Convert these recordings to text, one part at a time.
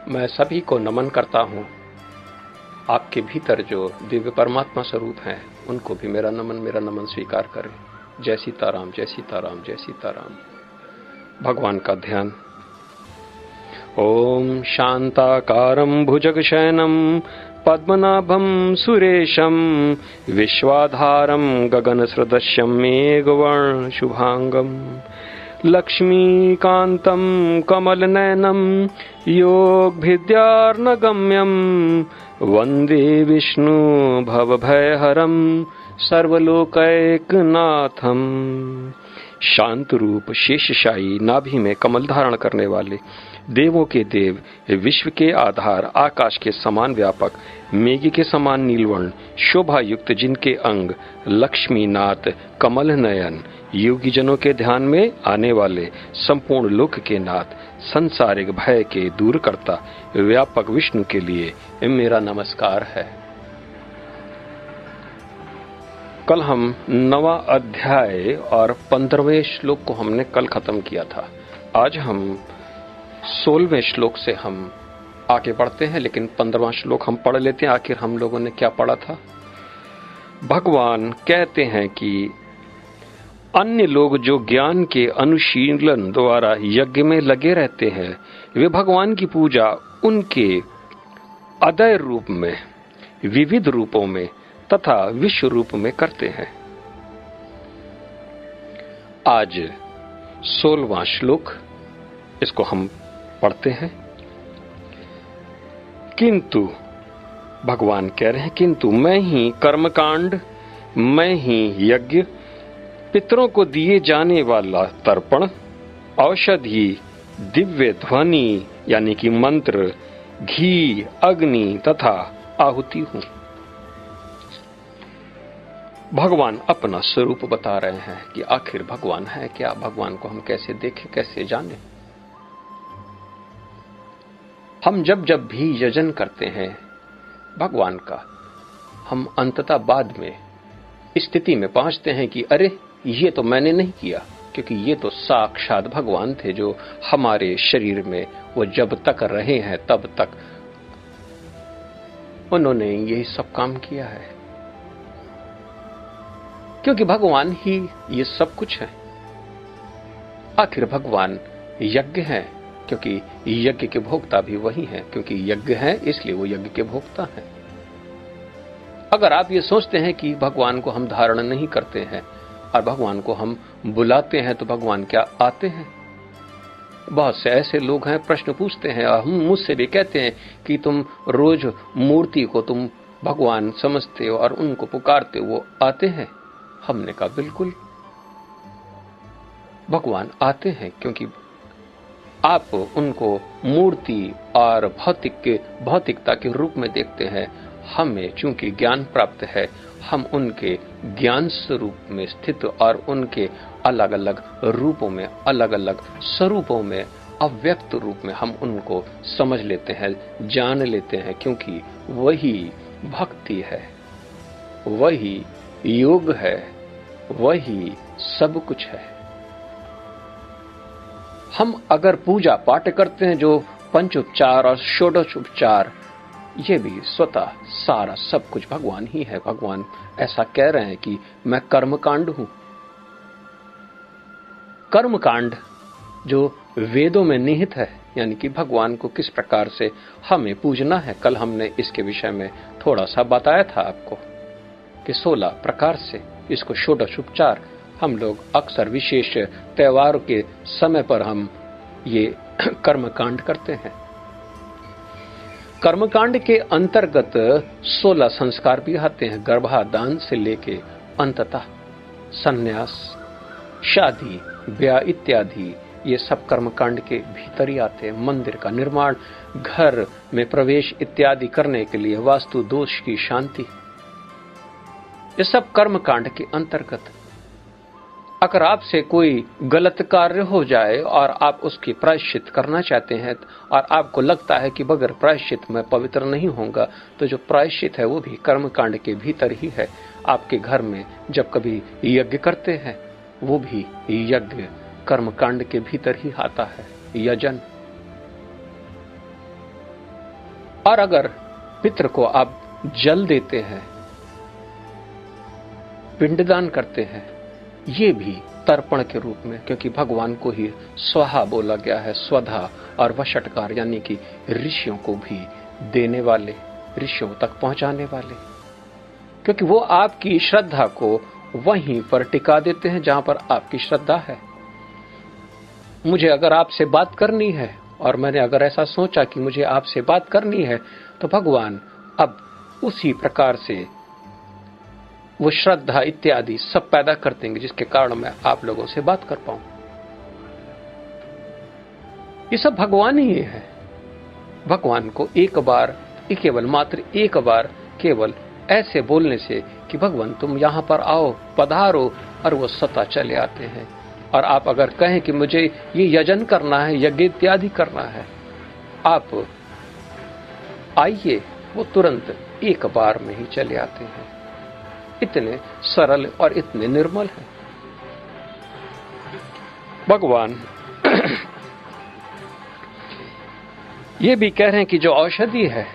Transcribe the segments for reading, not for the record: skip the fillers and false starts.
मैं सभी को नमन करता हूँ। आपके भीतर जो दिव्य परमात्मा स्वरूप हैं उनको भी मेरा नमन स्वीकार करें। जय सीताराम, जय सीताराम, जय सीताराम। भगवान का ध्यान। ओम शांताकारं भुजगशयनं पद्मनाभं सुरेशं विश्वाधारं गगनसदृशं मेघवर्णं शुभांगं लक्ष्मीकान्तं कमलनयनं योगभिद्यार्णगम्यं वन्दे विष्णु भवभयहरं सर्वलोकैकनाथं। शांत रूप शेषशायी नाभि में कमल धारण करने वाले, देवों के देव, विश्व के आधार, आकाश के समान व्यापक, मेघ के समान नीलवर्ण, शोभा युक्त जिनके अंग, लक्ष्मीनाथ, कमल नयन, योगी जनों के ध्यान में आने वाले, संपूर्ण लोक के नाथ, संसारिक भय के दूर करता व्यापक विष्णु के लिए मेरा नमस्कार है। कल हम 9वां अध्याय और 15वें श्लोक को हमने कल खत्म किया था। आज हम 16वें श्लोक से हम आगे बढ़ते हैं, लेकिन 15वां श्लोक हम पढ़ लेते हैं। आखिर हम लोगों ने क्या पढ़ा था? भगवान कहते हैं कि अन्य लोग जो ज्ञान के अनुशीलन द्वारा यज्ञ में लगे रहते हैं, वे भगवान की पूजा उनके अदय रूप में, विविध रूपों में तथा विश्व रूप में करते हैं। आज 16वां श्लोक, इसको हम पढ़ते हैं। किंतु भगवान कह रहे हैं, किंतु मैं ही कर्मकांड, मैं ही यज्ञ, पितरों को दिए जाने वाला तर्पण, औषधि, दिव्य ध्वनि यानी कि मंत्र, घी, अग्नि तथा आहुति हूं। भगवान अपना स्वरूप बता रहे हैं कि आखिर भगवान है क्या, भगवान को हम कैसे देखें, कैसे जानें। हम जब जब भी यजन करते हैं भगवान का, हम अंततः बाद में स्थिति में पहुंचते हैं कि अरे ये तो मैंने नहीं किया, क्योंकि ये तो साक्षात भगवान थे जो हमारे शरीर में वो जब तक रहे हैं तब तक उन्होंने यही सब काम किया है, क्योंकि भगवान ही ये सब कुछ है। आखिर भगवान यज्ञ है, क्योंकि यज्ञ के भोक्ता भी वही हैं, क्योंकि यज्ञ है इसलिए वो यज्ञ के भोक्ता हैं। अगर आप ये सोचते हैं कि भगवान को हम धारण नहीं करते हैं और भगवान को हम बुलाते हैं तो भगवान क्या आते हैं? बहुत से ऐसे लोग हैं, प्रश्न पूछते हैं और हम मुझसे भी कहते हैं कि तुम रोज मूर्ति को तुम भगवान समझते हो और उनको पुकारते हो, वो आते हैं? हमने कहा बिल्कुल भगवान आते हैं, क्योंकि आप उनको मूर्ति और भौतिकता के रूप में देखते हैं। हमें चूंकि ज्ञान प्राप्त है, हम उनके ज्ञान स्वरूप में स्थित और उनके अलग अलग रूपों में, अलग अलग स्वरूपों में, अव्यक्त रूप में हम उनको समझ लेते हैं, जान लेते हैं, क्योंकि वही भक्ति है, वही योग है, वही सब कुछ है। हम अगर पूजा पाठ करते हैं जो पंचोपचार और षोडशोपचार, ये भी स्वतः सारा सब कुछ भगवान ही है। भगवान ऐसा कह रहे हैं कि मैं कर्मकांड हूं। कर्मकांड जो वेदों में निहित है, यानी कि भगवान को किस प्रकार से हमें पूजना है, कल हमने इसके विषय में थोड़ा सा बताया था आपको कि 16 प्रकार से इसको षोडशोपचार हम लोग अक्सर विशेष त्योहारों के समय पर हम ये कर्मकांड करते हैं। कर्मकांड के अंतर्गत 16 संस्कार भी आते हैं, गर्भाधान से लेके अंततः संन्यास, शादी, ब्याह इत्यादि, ये सब कर्मकांड के भीतर ही आते हैं। मंदिर का निर्माण, घर में प्रवेश इत्यादि करने के लिए, वास्तु दोष की शांति, ये सब कर्मकांड के अंतर्गत। अगर आपसे कोई गलत कार्य हो जाए और आप उसकी प्रायश्चित करना चाहते हैं और आपको लगता है कि बगैर प्रायश्चित मैं पवित्र नहीं होऊंगा, तो जो प्रायश्चित है वो भी कर्मकांड के भीतर ही है। आपके घर में जब कभी यज्ञ करते हैं, वो भी यज्ञ कर्मकांड के भीतर ही आता है, यजन। और अगर पितृ को आप जल देते हैं, पिंडदान करते हैं, ये भी तर्पण के रूप में, क्योंकि भगवान को ही स्वाहा बोला गया है, स्वधा और वषटकार यानी कि ऋषियों को भी देने वाले, ऋषियों तक पहुंचाने वाले, क्योंकि वो आपकी श्रद्धा को वहीं पर टिका देते हैं जहां पर आपकी श्रद्धा है। मुझे अगर आपसे बात करनी है और मैंने अगर ऐसा सोचा कि मुझे आपसे बात करनी है, तो भगवान अब उसी प्रकार से वो श्रद्धा इत्यादि सब पैदा कर देंगे जिसके कारण मैं आप लोगों से बात कर पाऊं। ये सब भगवान ही है। भगवान को एक बार, केवल मात्र एक बार, केवल ऐसे बोलने से कि भगवान तुम यहां पर आओ, पधारो, और वो स्वतः चले आते हैं। और आप अगर कहें कि मुझे ये यजन करना है, यज्ञ इत्यादि करना है, आप आइए, वो तुरंत एक बार में ही चले आते हैं। इतने सरल और इतने निर्मल हैं भगवान। ये भी कह रहे हैं कि जो औषधि है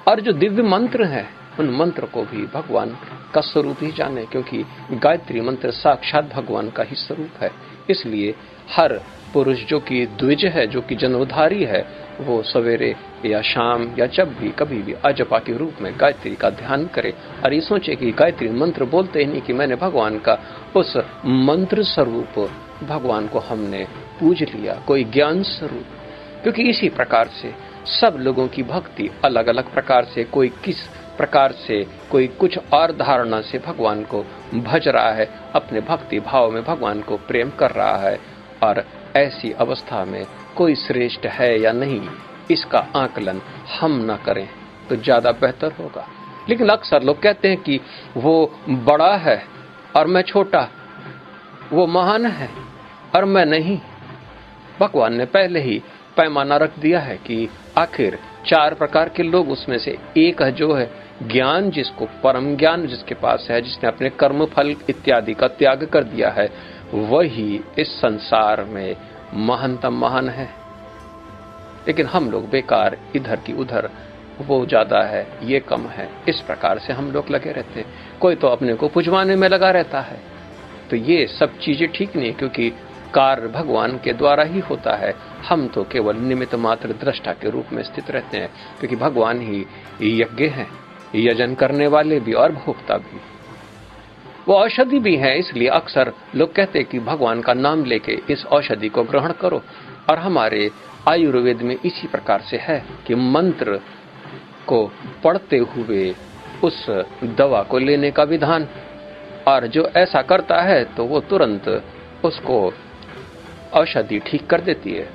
और जो दिव्य मंत्र है, उन मंत्र को भी भगवान का स्वरूप ही जाने, क्योंकि गायत्री मंत्र साक्षात भगवान का ही स्वरूप है। इसलिए हर पुरुष जो कि द्विज है, जो कि जन्मधारी है, वो सवेरे या शाम या जब भी कभी भी अजपा के रूप में गायत्री का ध्यान करे और ये सोचे कि गायत्री मंत्र बोलते ही नहीं कि मैंने भगवान का उस मंत्र स्वरूप भगवान को हमने पूज लिया, कोई ज्ञान स्वरूप। क्योंकि इसी प्रकार से सब लोगों की भक्ति अलग अलग प्रकार से, कोई किस प्रकार से, कोई कुछ और धारणा से भगवान को भज रहा है, अपने भक्ति भाव में भगवान को प्रेम कर रहा है। और ऐसी अवस्था में कोई श्रेष्ठ है या नहीं, इसका आकलन हम न करें तो ज्यादा बेहतर होगा। लेकिन अक्सर लोग कहते हैं कि वो बड़ा है और मैं छोटा, वो महान है और मैं नहीं। भगवान ने पहले ही पैमाना रख दिया है कि आखिर 4 प्रकार के लोग, उसमें से एक है जो है ज्ञान, जिसको परम ज्ञान जिसके पास है, जिसने अपने कर्म फल इत्यादि का त्याग कर दिया है, वही इस संसार में महानतम महान है। लेकिन हम लोग बेकार, इधर की उधर, वो ज्यादा है, ये कम है, इस प्रकार से हम लोग लगे रहते हैं। कोई तो अपने को पुजवाने में लगा रहता है। तो ये सब चीजें ठीक नहीं, क्योंकि कार्य भगवान के द्वारा ही होता है। हम तो केवल निमित्त मात्र दृष्टा के रूप में स्थित रहते हैं, क्योंकि भगवान ही यज्ञ हैं, यजन करने वाले भी और भोक्ता भी। वो औषधि भी है। इसलिए अक्सर लोग कहते हैं कि भगवान का नाम लेके इस औषधि को ग्रहण करो। और हमारे आयुर्वेद में इसी प्रकार से है कि मंत्र को पढ़ते हुए उस दवा को लेने का विधान, और जो ऐसा करता है तो वो तुरंत उसको औषधि ठीक कर देती है।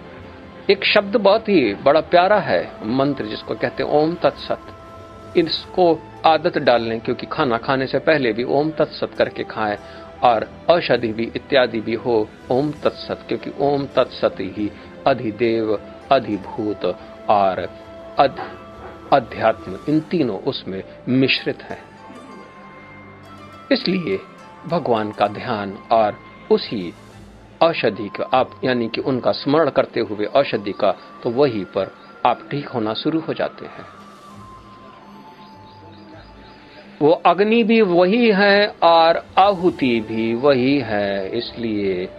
एक शब्द बहुत ही बड़ा प्यारा है, मंत्र जिसको कहते हैं ओम तत्सत। इसको आदत डाल लें, क्योंकि खाना खाने से पहले भी ओम तत्सत करके खाएं, और औषधि भी इत्यादि भी हो ओम तत्सत, क्योंकि ओम तत्सत ही अधिदेव, अधिभूत और अध्यात्म, इन तीनों उसमें मिश्रित है। इसलिए भगवान का ध्यान और उसी औषधि का आप, यानी कि उनका स्मरण करते हुए औषधि का, तो वहीं पर आप ठीक होना शुरू हो जाते हैं। वो अग्नि भी वही है और आहुति भी वही है, इसलिए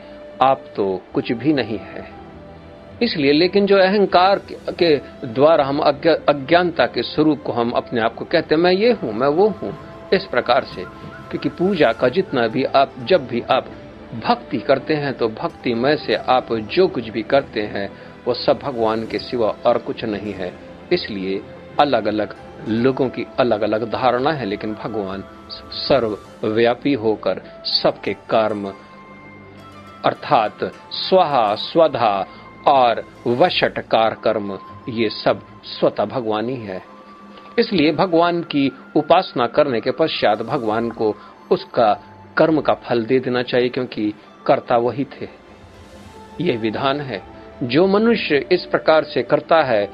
आप तो कुछ भी नहीं है। इसलिए लेकिन जो अहंकार के द्वारा हम अज्ञानता के स्वरूप को हम अपने आप को कहते हैं मैं ये हूं, मैं वो हूं, इस प्रकार से, क्योंकि पूजा का जितना भी आप, जब भी आप भक्ति करते हैं तो भक्ति में से आप जो कुछ भी करते हैं वो सब भगवान के सिवा और कुछ नहीं है। इसलिए अलग अलग लोगों की अलग अलग धारणा है, लेकिन भगवान सर्वव्यापी होकर सबके कर्म अर्थात स्वाहा, स्वधा और वषटकार कर्म, ये सब स्वतः भगवान ही है। इसलिए भगवान की उपासना करने के पश्चात भगवान को उसका कर्म का फल दे देना चाहिए, क्योंकि कर्ता वही थे। यह विधान है। जो मनुष्य इस प्रकार से करता है,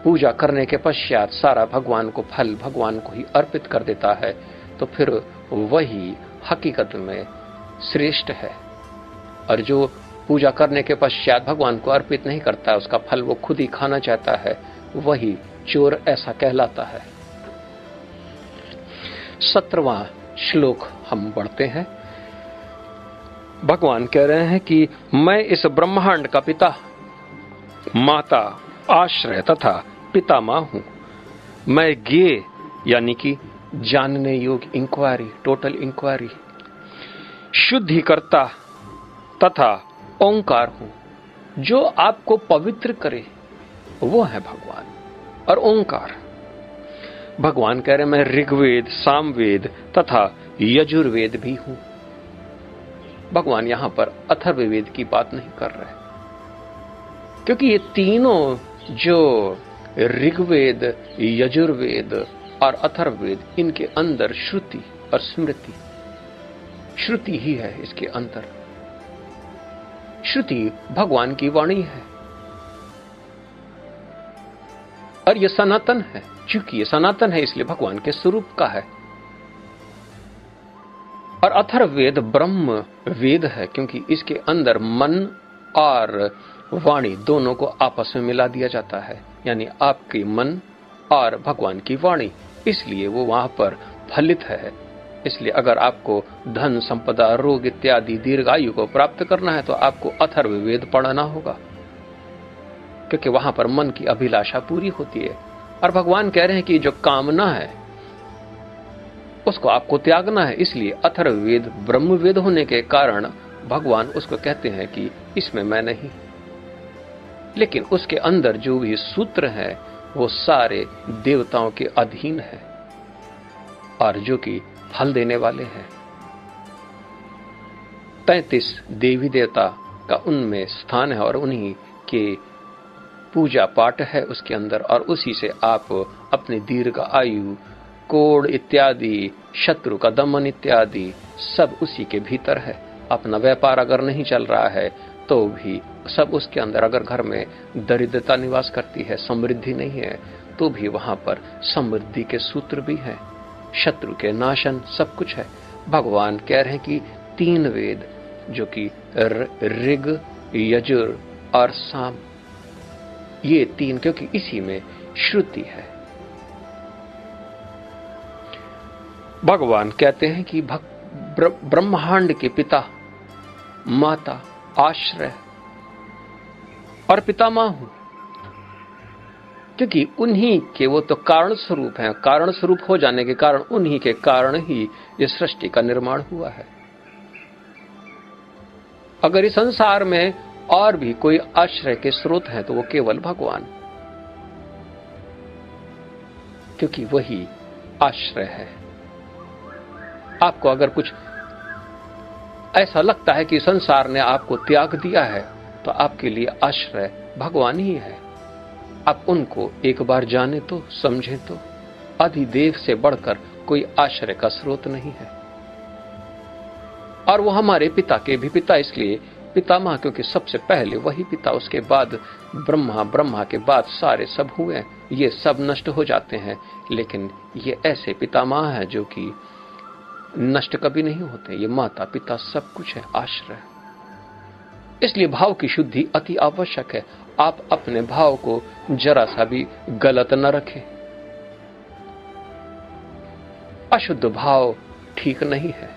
पूजा करने के पश्चात सारा भगवान को फल भगवान को ही अर्पित कर देता है, तो फिर वही हकीकत में श्रेष्ठ है। और जो पूजा करने के पश्चात भगवान को अर्पित नहीं करता, उसका फल वो खुद ही खाना चाहता है, वही चोर ऐसा कहलाता है। 17वां श्लोक हम पढ़ते हैं। भगवान कह रहे हैं कि मैं इस ब्रह्मांड का पिता, माता, आश्रय तथा पितामह हूं। मैं ज्ञेय यानी कि जानने योग्य, इंक्वायरी, टोटल इंक्वायरी, शुद्धिकर्ता तथा ओंकार हूं। जो आपको पवित्र करे वो है भगवान और ओंकार। भगवान कह रहे मैं ऋग्वेद, सामवेद तथा यजुर्वेद भी हूं। भगवान यहां पर अथर्ववेद की बात नहीं कर रहे, क्योंकि ये तीनों जो ऋग्वेद, यजुर्वेद और अथर्ववेद, इनके अंदर श्रुति और स्मृति, श्रुति ही है इसके अंदर। श्रुति भगवान की वाणी है और यह सनातन है। चूंकि ये सनातन है इसलिए भगवान के स्वरूप का है। और अथर्ववेद ब्रह्म वेद है, क्योंकि इसके अंदर मन और वाणी दोनों को आपस में मिला दिया जाता है, यानी आपके मन और भगवान की वाणी, इसलिए वो वहां पर फलित है। इसलिए अगर आपको धन, संपदा, रोग इत्यादि दीर्घायु को प्राप्त करना है तो आपको अथर्ववेद पढ़ना होगा, क्योंकि वहां पर मन की अभिलाषा पूरी होती है। और भगवान कह रहे हैं कि जो कामना है उसको आपको त्यागना है। इसलिए अथर्ववेद ब्रह्मवेद होने के कारण भगवान उसको कहते हैं कि इसमें मैं नहीं, लेकिन उसके अंदर जो भी सूत्र है वो सारे देवताओं के अधीन है और जो कि फल देने वाले हैं। 33 देवी देवता का उनमें स्थान है और उन्हीं के पूजा पाठ है उसके अंदर, और उसी से आप अपनी दीर्घ आयु, कोड़ इत्यादि, शत्रु का दमन इत्यादि सब उसी के भीतर है। अपना व्यापार अगर नहीं चल रहा है तो भी सब उसके अंदर। अगर घर में दरिद्रता निवास करती है, समृद्धि नहीं है, तो भी वहां पर समृद्धि के सूत्र भी हैं, शत्रु के नाशन सब कुछ है। भगवान कह रहे हैं कि 3 वेद जो कि ऋग, यजुर और साम, ये 3, क्योंकि इसी में श्रुति है। भगवान कहते हैं कि ब्रह्मांड के पिता, माता, आश्रय और पितामह हूं, क्योंकि उन्हीं के वो तो कारण स्वरूप हैं। कारण स्वरूप हो जाने के कारण उन्हीं के कारण ही ये सृष्टि का निर्माण हुआ है। अगर इस संसार में और भी कोई आश्रय के स्रोत हैं तो वो केवल भगवान, क्योंकि वही आश्रय है। आपको अगर कुछ ऐसा लगता है कि संसार ने आपको त्याग दिया है तो आपके लिए आश्रय भगवान ही है। आप उनको एक बार जाने तो, समझें तो, अधिदेव से बढ़कर कोई आश्रय का स्रोत नहीं है। और वो हमारे पिता के भी पिता, इसलिए पितामह, क्योंकि सबसे पहले वही पिता, उसके बाद ब्रह्मा, ब्रह्मा के बाद सारे सब हुए। ये सब नष्ट हो जाते हैं, लेकिन ये ऐसे पितामह हैं जो कि नष्ट कभी नहीं होते। ये माता पिता सब कुछ है, आश्रय। इसलिए भाव की शुद्धि अति आवश्यक है। आप अपने भाव को जरा सा भी गलत न रखें। अशुद्ध भाव ठीक नहीं है।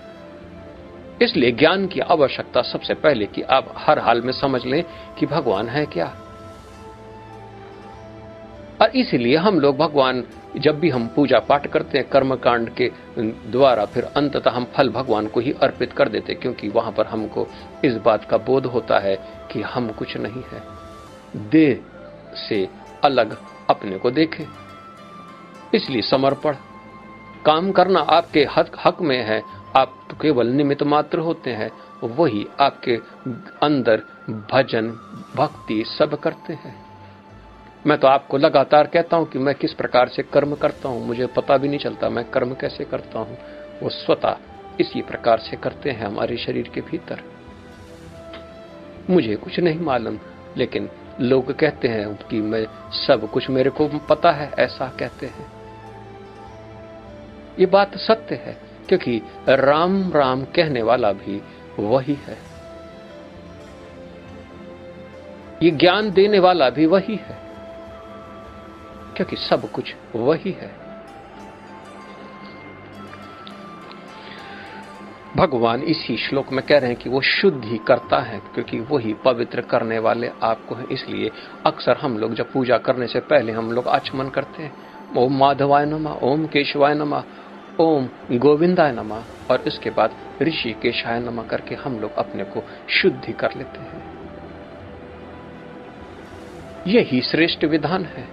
इसलिए ज्ञान की आवश्यकता सबसे पहले कि आप हर हाल में समझ लें कि भगवान है क्या। और इसीलिए हम लोग भगवान, जब भी हम पूजा पाठ करते हैं कर्मकांड के द्वारा, फिर अंततः हम फल भगवान को ही अर्पित कर देते, क्योंकि वहां पर हमको इस बात का बोध होता है कि हम कुछ नहीं है। देह से अलग अपने को देखें। इसलिए समर्पण, काम करना आपके हक में है। आप तो केवल निमित्त मात्र होते हैं, वही आपके अंदर भजन भक्ति सब करते हैं। मैं तो आपको लगातार कहता हूं कि मैं किस प्रकार से कर्म करता हूं, मुझे पता भी नहीं चलता मैं कर्म कैसे करता हूं। वो स्वतः इसी प्रकार से करते हैं हमारे शरीर के भीतर। मुझे कुछ नहीं मालूम, लेकिन लोग कहते हैं कि मैं सब कुछ मेरे को पता है, ऐसा कहते हैं। ये बात सत्य है, क्योंकि राम राम कहने वाला भी वही है, ये ज्ञान देने वाला भी वही है। क्योंकि सब कुछ वही है। भगवान इसी श्लोक में कह रहे हैं कि वो शुद्ध ही करता है, क्योंकि वही पवित्र करने वाले आपको है। इसलिए अक्सर हम लोग जब पूजा करने से पहले हम लोग आचमन करते हैं, ओम माधवाय नमः, ओम केशवाय नमः, ओम गोविंदाय नमः, और इसके बाद ऋषिकेशाय नमः करके हम लोग अपने को शुद्धि कर लेते हैं। यही श्रेष्ठ विधान है,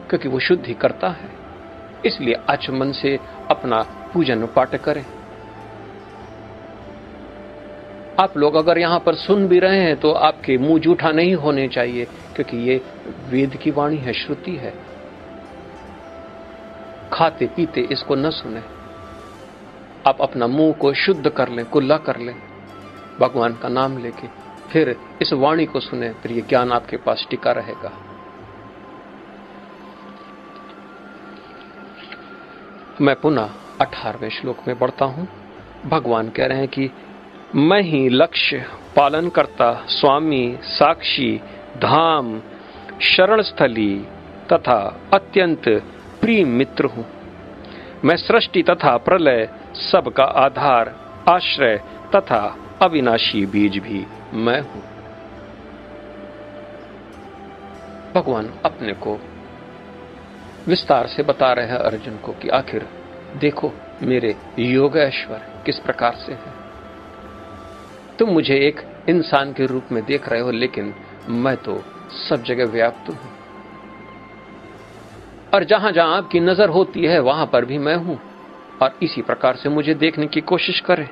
क्योंकि वो शुद्धि करता है। इसलिए आचमन से अपना पूजन पाठ करें। आप लोग अगर यहां पर सुन भी रहे हैं तो आपके मुंह जूठा नहीं होने चाहिए, क्योंकि ये वेद की वाणी है, श्रुति है। खाते पीते इसको न सुने, आप अपना मुंह को शुद्ध कर लें, कुल्ला कर लें भगवान का नाम लेके, फिर इस वाणी को सुने, फिर ये ज्ञान आपके पास टिका रहेगा। मैं पुनः 18वें श्लोक में बढ़ता हूं। भगवान कह रहे हैं कि मैं ही लक्ष्य, पालन करता, स्वामी, साक्षी, धाम, शरण स्थली तथा अत्यंत प्रिय मित्र हूं। मैं सृष्टि तथा प्रलय, सबका आधार, आश्रय तथा अविनाशी बीज भी मैं हूं। भगवान अपने को विस्तार से बता रहे हैं अर्जुन को कि आखिर देखो मेरे योगेश्वर किस प्रकार से है। तुम मुझे एक इंसान के रूप में देख रहे हो, लेकिन मैं तो सब जगह व्याप्त हूं, और जहां जहां आपकी नजर होती है वहां पर भी मैं हूं। और इसी प्रकार से मुझे देखने की कोशिश करें।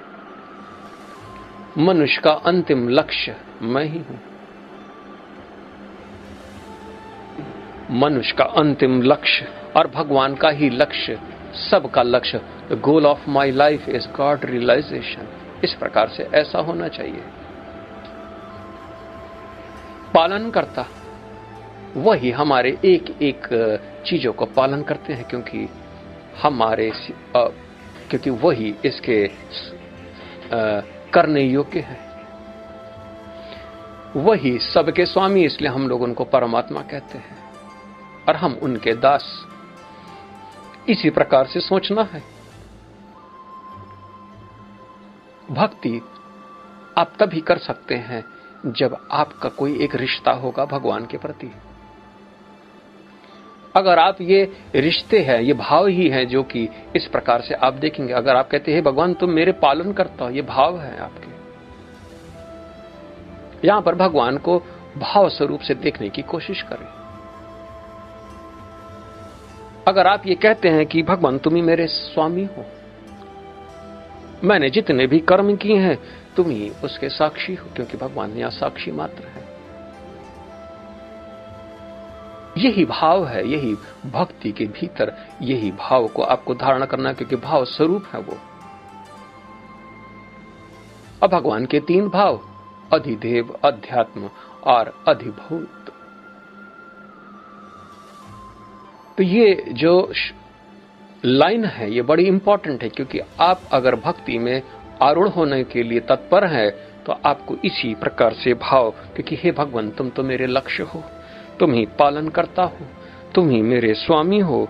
मनुष्य का अंतिम लक्ष्य मैं ही हूं। मनुष्य का अंतिम लक्ष्य और भगवान का ही लक्ष्य, सबका लक्ष्य, the goal of my life is God realization. इस प्रकार से ऐसा होना चाहिए। पालन करता, वही हमारे एक एक चीजों को पालन करते हैं, क्योंकि वही इसके करने योग्य है। वही सबके स्वामी, इसलिए हम लोग उनको परमात्मा कहते हैं और हम उनके दास। इसी प्रकार से सोचना है। भक्ति आप तभी कर सकते हैं जब आपका कोई एक रिश्ता होगा भगवान के प्रति। अगर आप ये रिश्ते हैं, ये भाव ही हैं जो कि इस प्रकार से आप देखेंगे। अगर आप कहते हैं भगवान तुम मेरे पालन करता हो, ये भाव है आपके। यहां पर भगवान को भाव स्वरूप से देखने की कोशिश करें। अगर आप ये कहते हैं कि भगवान तुम ही मेरे स्वामी हो, मैंने जितने भी कर्म किए हैं तुम ही उसके साक्षी हो, क्योंकि भगवान यहां साक्षी मात्र है। यही भाव है, यही भक्ति के भीतर यही भाव को आपको धारण करना, क्योंकि भाव स्वरूप है वो। अब भगवान के 3 भाव, अधिदेव, अध्यात्म और अधिभूत। तो ये जो लाइन है ये बड़ी इंपॉर्टेंट है, क्योंकि आप अगर भक्ति में आरूढ़ होने के लिए तत्पर हैं तो आपको इसी प्रकार से भाव, क्योंकि हे भगवान तुम तो मेरे लक्ष्य हो, तुम ही पालन करता हो, तुम ही मेरे स्वामी हो,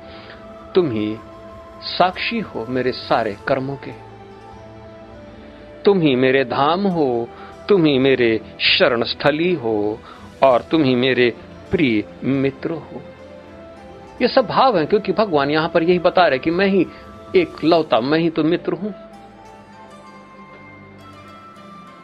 तुम ही साक्षी हो मेरे सारे कर्मों के, तुम ही मेरे धाम हो, तुम ही मेरे शरण स्थली हो, और तुम ही मेरे प्रिय मित्र हो। ये सब भाव हैं, क्योंकि भगवान यहां पर यही बता रहे कि मैं ही एक लौता, मैं ही तो मित्र हूं।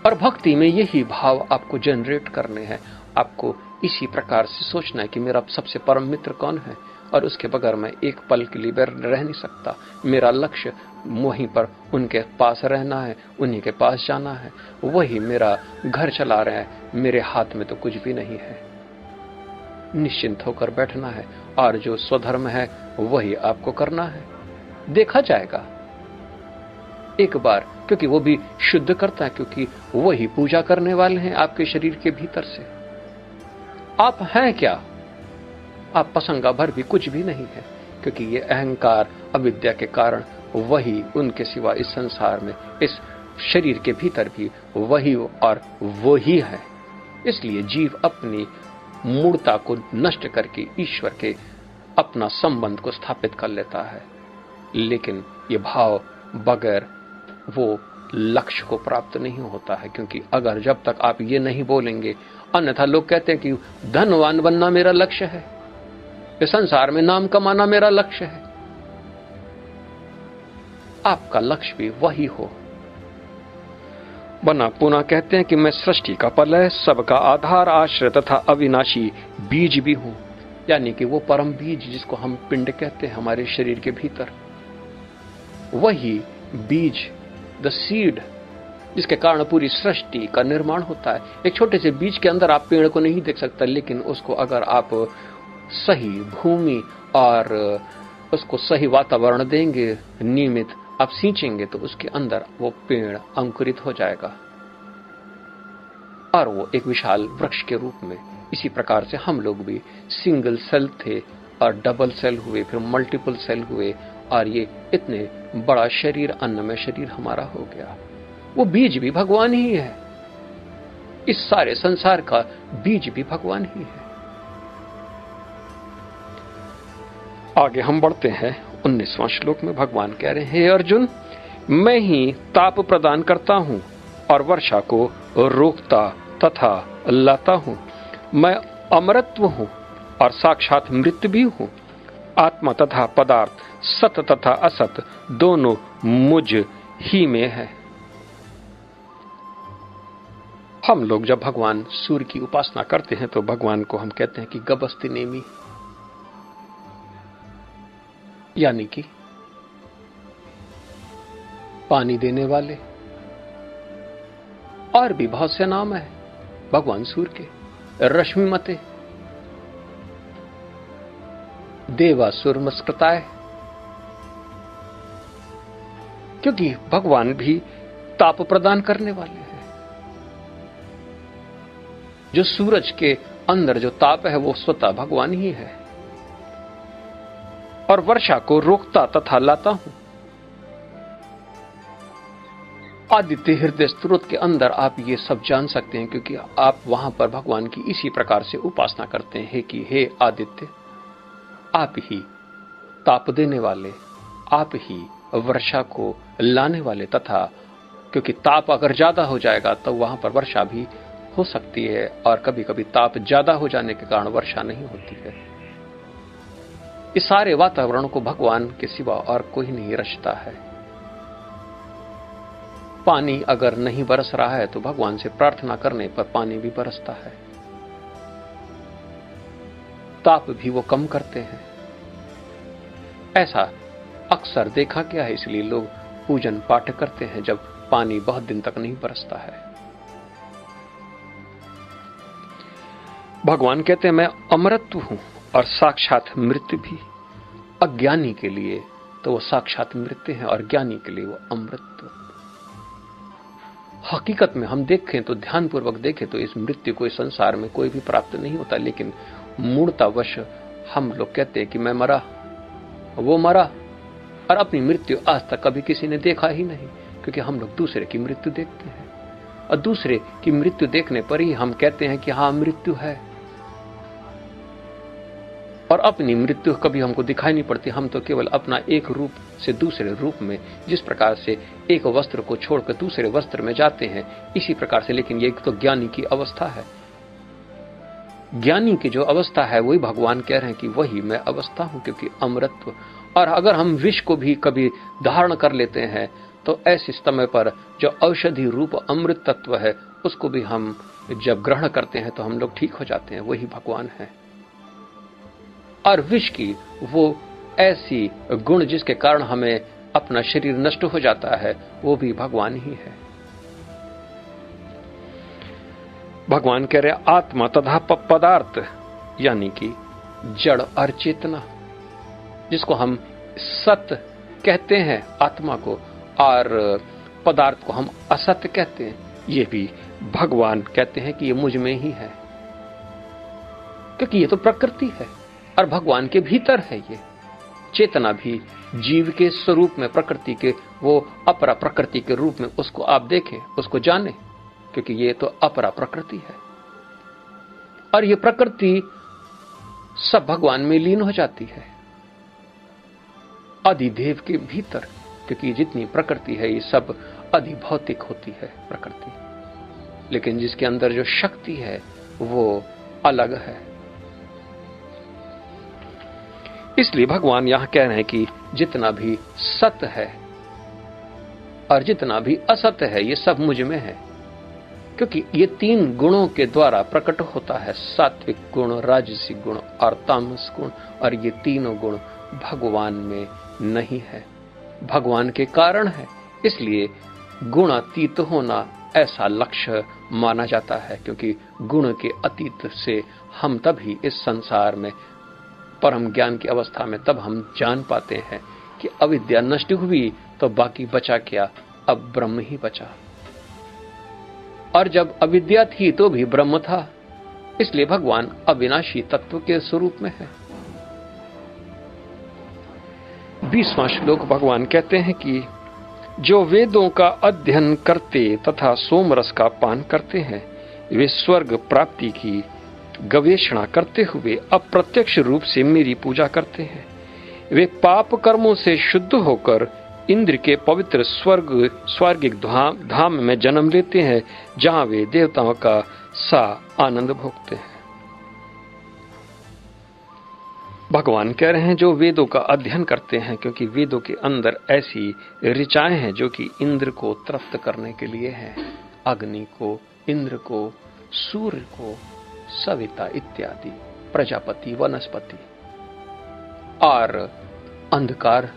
और भक्ति में यही भाव आपको जनरेट करने हैं। आपको इसी प्रकार से सोचना है कि मेरा सबसे परम मित्र कौन है, और उसके बगैर मैं एक पल के लिए रह नहीं सकता। मेरा लक्ष्य वहीं पर उनके पास रहना है, उन्हीं के पास जाना है, वही मेरा घर चला रहे हैं। मेरे हाथ में तो कुछ भी नहीं है। निश्चिंत होकर बैठना है, और जो स्वधर्म है वही आपको करना है। देखा जाएगा एक बार, क्योंकि वो भी शुद्ध करता है, क्योंकि वही पूजा करने वाले हैं आपके शरीर के भीतर से। आप हैं क्या? आप पसंगा भर भी कुछ भी नहीं है, क्योंकि ये अहंकार, अविद्या के कारण वही उनके सिवा इस संसार में, इस शरीर के भीतर भी वही और वो ही है। इसलिए जीव अपनी मूर्ता को नष्ट करके ईश्वर के अपना संबंध को स्थापित कर लेता है, लेकिन ये भाव बगैर वो लक्ष्य को प्राप्त नहीं होता है। क्योंकि अगर जब तक आप ये नहीं बोलेंगे, अन्यथा लोग कहते हैं कि धनवान बनना मेरा लक्ष्य है, इस संसार में नाम कमाना मेरा लक्ष्य है। आपका लक्ष्य भी वही हो। बना पुनः कहते हैं कि मैं सृष्टि का प्रलय, सबका आधार, आश्रय तथा अविनाशी बीज भी हूं। यानी कि वो परम बीज जिसको हम पिंड कहते हैं हमारे शरीर के भीतर, वही बीज, द सीड, जिसके कारण पूरी सृष्टि का निर्माण होता है। एक छोटे से बीज के अंदर आप पेड़ को नहीं देख सकते, लेकिन उसको अगर आप सही भूमि और उसको सही वातावरण देंगे, नियमित आप सींचेंगे, तो उसके अंदर वो पेड़ अंकुरित हो जाएगा और वो एक विशाल वृक्ष के रूप में। इसी प्रकार से हम लोग भी सिंगल सेल थे और डबल सेल हुए, फिर मल्टीपल सेल हुए, और ये इतने बड़ा शरीर, अन्नमय शरीर हमारा हो गया। वो बीज भी भगवान ही है, इस सारे संसार का बीज भी भगवान ही है। आगे हम बढ़ते हैं 19वां श्लोक में। भगवान कह रहे हैं, हे अर्जुन, मैं ही ताप प्रदान करता हूं और वर्षा को रोकता तथा लाता हूं। मैं अमरत्व हूं और साक्षात मृत्यु भी हूं। आत्मा तथा पदार्थ, सत तथा असत दोनों मुझ ही में है। हम लोग जब भगवान सूर्य की उपासना करते हैं तो भगवान को हम कहते हैं कि गबस्ति नेमी, यानी कि पानी देने वाले। और भी बहुत से नाम है भगवान सूर्य के, रश्मिमते, देवासुर मस्कृताय, क्योंकि भगवान भी ताप प्रदान करने वाले हैं। जो सूरज के अंदर जो ताप है वो स्वतः भगवान ही है। और वर्षा को रोकता तथा लाता हूं। आदित्य हृदय स्रोत के अंदर आप ये सब जान सकते हैं, क्योंकि आप वहां पर भगवान की इसी प्रकार से उपासना करते हैं कि हे आदित्य, आप ही ताप देने वाले, आप ही वर्षा को लाने वाले, तथा क्योंकि ताप अगर ज्यादा हो जाएगा तो वहां पर वर्षा भी हो सकती है, और कभी कभी ताप ज्यादा हो जाने के कारण वर्षा नहीं होती है। इस सारे वातावरण को भगवान के सिवा और कोई नहीं रचता है। पानी अगर नहीं बरस रहा है तो भगवान से प्रार्थना करने पर पानी भी बरसता है। ताप भी वो कम करते हैं। ऐसा अक्सर देखा गया है, इसलिए लोग पूजन पाठ करते हैं जब पानी बहुत दिन तक नहीं बरसता है। भगवान कहते हैं, मैं अमरत्व हूं और साक्षात मृत्यु भी। अज्ञानी के लिए तो वो साक्षात मृत्यु है और ज्ञानी के लिए वो अमृत। हकीकत में हम देखें तो, ध्यानपूर्वक देखें तो इस मृत्यु को इस संसार में कोई भी प्राप्त नहीं होता, लेकिन मूर्तावश हम लोग कहते हैं कि मैं मरा, वो मरा, और अपनी मृत्यु आज तक कभी किसी ने देखा ही नहीं, क्योंकि हम लोग दूसरे की मृत्यु देखते हैं और दूसरे की मृत्यु देखने पर ही हम कहते हैं कि हाँ मृत्यु है, और अपनी मृत्यु कभी हमको दिखाई नहीं पड़ती। हम तो केवल अपना एक रूप से दूसरे रूप में, जिस प्रकार से एक वस्त्र को छोड़कर दूसरे वस्त्र में जाते हैं, इसी प्रकार से। लेकिन ये तो ज्ञानी की अवस्था है। ज्ञानी की जो अवस्था है वही भगवान कह रहे हैं कि वही मैं अवस्था हूं, क्योंकि अमृतत्व। और अगर हम विष को भी कभी धारण कर लेते हैं तो ऐसे समय पर जो औषधि रूप अमृत तत्व है उसको भी हम जब ग्रहण करते हैं तो हम लोग ठीक हो जाते हैं, वही भगवान है। और विष की वो ऐसी गुण जिसके कारण हमें अपना शरीर नष्ट हो जाता है, वो भी भगवान ही है। भगवान कह रहे आत्मा तथा पदार्थ, यानी कि जड़ और चेतना, जिसको हम सत कहते हैं आत्मा को, और पदार्थ को हम असत कहते हैं, ये भी भगवान कहते हैं कि ये मुझ में ही है, क्योंकि ये तो प्रकृति है और भगवान के भीतर है। ये चेतना भी जीव के स्वरूप में, प्रकृति के वो अपरा प्रकृति के रूप में उसको आप देखें, उसको जाने, क्योंकि ये तो अपरा प्रकृति है। और ये प्रकृति सब भगवान में लीन हो जाती है, अधिदेव के भीतर, क्योंकि जितनी प्रकृति है ये सब अधिभौतिक होती है प्रकृति, लेकिन जिसके अंदर जो शक्ति है वो अलग है। इसलिए भगवान यहां कह रहे हैं कि जितना भी सत्य है और जितना भी असत्य है ये सब मुझ में है, क्योंकि ये तीन गुणों के द्वारा प्रकट होता है, सात्विक गुण, राजसिक गुण और तामस गुण, और ये तीनों गुण भगवान में नहीं है, भगवान के कारण है। इसलिए गुणातीत होना ऐसा लक्ष्य माना जाता है, क्योंकि गुण के अतीत से हम तभी इस संसार में परम ज्ञान की अवस्था में तब हम जान पाते हैं कि अविद्या नष्ट हुई तो बाकी बचा क्या, अब ब्रह्म ही बचा, और जब अविद्या थी तो भी ब्रह्म था। इसलिए भगवान अविनाशी तत्व के स्वरूप में है। 20वां श्लोक भगवान कहते हैं कि जो वेदों का अध्ययन करते तथा सोमरस का पान करते हैं वे स्वर्ग प्राप्ति की गवेषणा करते हुए अप्रत्यक्ष रूप से मेरी पूजा करते हैं। वे पाप कर्मों से शुद्ध होकर इंद्र के पवित्र स्वर्गिक धाम में जन्म लेते हैं, जहां वे देवताओं का सा आनंद भोगते हैं। भगवान कह रहे हैं जो वेदों का अध्ययन करते हैं, क्योंकि वेदों के अंदर ऐसी ऋचाएं हैं जो कि इंद्र को तृप्त करने के लिए हैं, अग्नि को, इंद्र को, सूर्य को, सविता इत्यादि, प्रजापति, वनस्पति, और अंधकार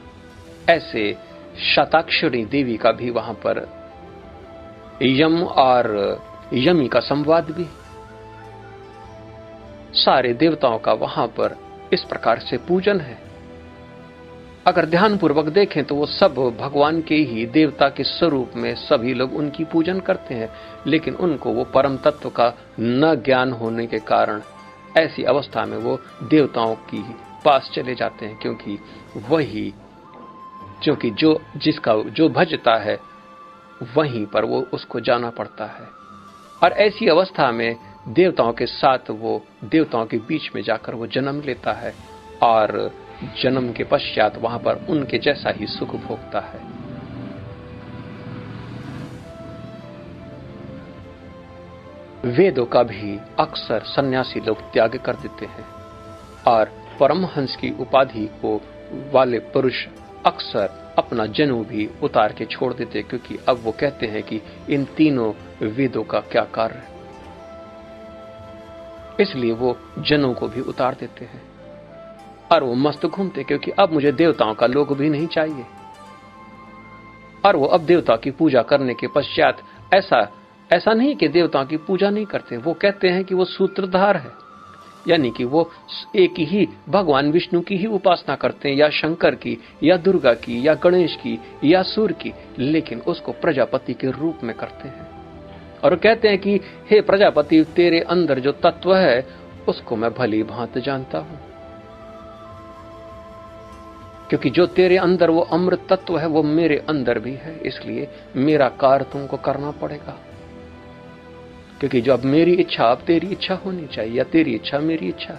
ऐसे शताक्षरी देवी का भी वहां पर यम और यमी का संवाद भी, सारे देवताओं का वहां पर इस प्रकार से पूजन है। अगर ध्यानपूर्वक देखें तो वो सब भगवान के ही देवता के स्वरूप में सभी लोग उनकी पूजन करते हैं, लेकिन उनको वो परम तत्व का न ज्ञान होने के कारण ऐसी अवस्था में वो देवताओं की पास चले जाते हैं, क्योंकि वही जिसका जो भजता है वहीं पर वो उसको जाना पड़ता है। और ऐसी अवस्था में देवताओं के साथ वो देवताओं के बीच में जाकर वो जन्म लेता है और जन्म के पश्चात वहां पर उनके जैसा ही सुख भोगता है। वेदों का भी अक्सर सन्यासी लोग त्याग कर देते हैं और परमहंस की उपाधि को वाले पुरुष अक्सर अपना जनेऊ भी उतार के छोड़ देते, क्योंकि अब वो कहते हैं कि इन तीनों वेदों का क्या कार्य है। इसलिए वो जनेऊ को भी उतार देते हैं और वो मस्त घूमते, क्योंकि अब मुझे देवताओं का लोग भी नहीं चाहिए। और वो अब देवता की पूजा करने के पश्चात ऐसा नहीं कि देवताओं की पूजा नहीं करते, वो कहते हैं कि वो सूत्रधार है, यानी कि वो एक ही भगवान विष्णु की ही उपासना करते हैं, या शंकर की, या दुर्गा की, या गणेश की, या सूर्य की, लेकिन उसको प्रजापति के रूप में करते हैं। और कहते हैं कि हे प्रजापति, तेरे अंदर जो तत्व है उसको मैं भली भांति जानता हूं, क्योंकि जो तेरे अंदर वो अमृत तत्व है वो मेरे अंदर भी है, इसलिए मेरा कार्य तुमको करना पड़ेगा। क्योंकि जो अब मेरी इच्छा अब तेरी इच्छा होनी चाहिए, या तेरी इच्छा मेरी इच्छा।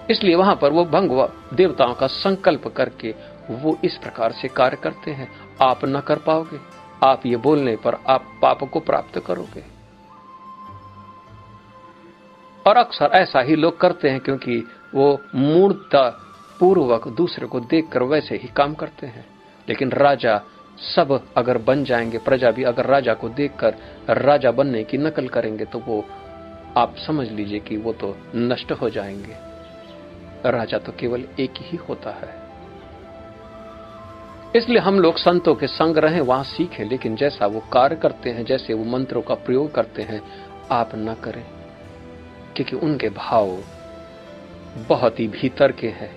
इसलिए वहां पर वो भंग देवताओं का संकल्प करके वो इस प्रकार से कार्य करते हैं। आप न कर पाओगे, आप ये बोलने पर आप पाप को प्राप्त करोगे। और अक्सर ऐसा ही लोग करते हैं, क्योंकि वो मूर्खता पूर्वक दूसरे को देखकर वैसे ही काम करते हैं। लेकिन राजा सब अगर बन जाएंगे, प्रजा भी अगर राजा को देखकर राजा बनने की नकल करेंगे, तो वो आप समझ लीजिए कि वो तो नष्ट हो जाएंगे। राजा तो केवल एक ही होता है। इसलिए हम लोग संतों के संग रहें, वहां सीखें, लेकिन जैसा वो कार्य करते हैं, जैसे वो मंत्रों का प्रयोग करते हैं, आप न करें, क्योंकि उनके भाव बहुत ही भीतर के हैं,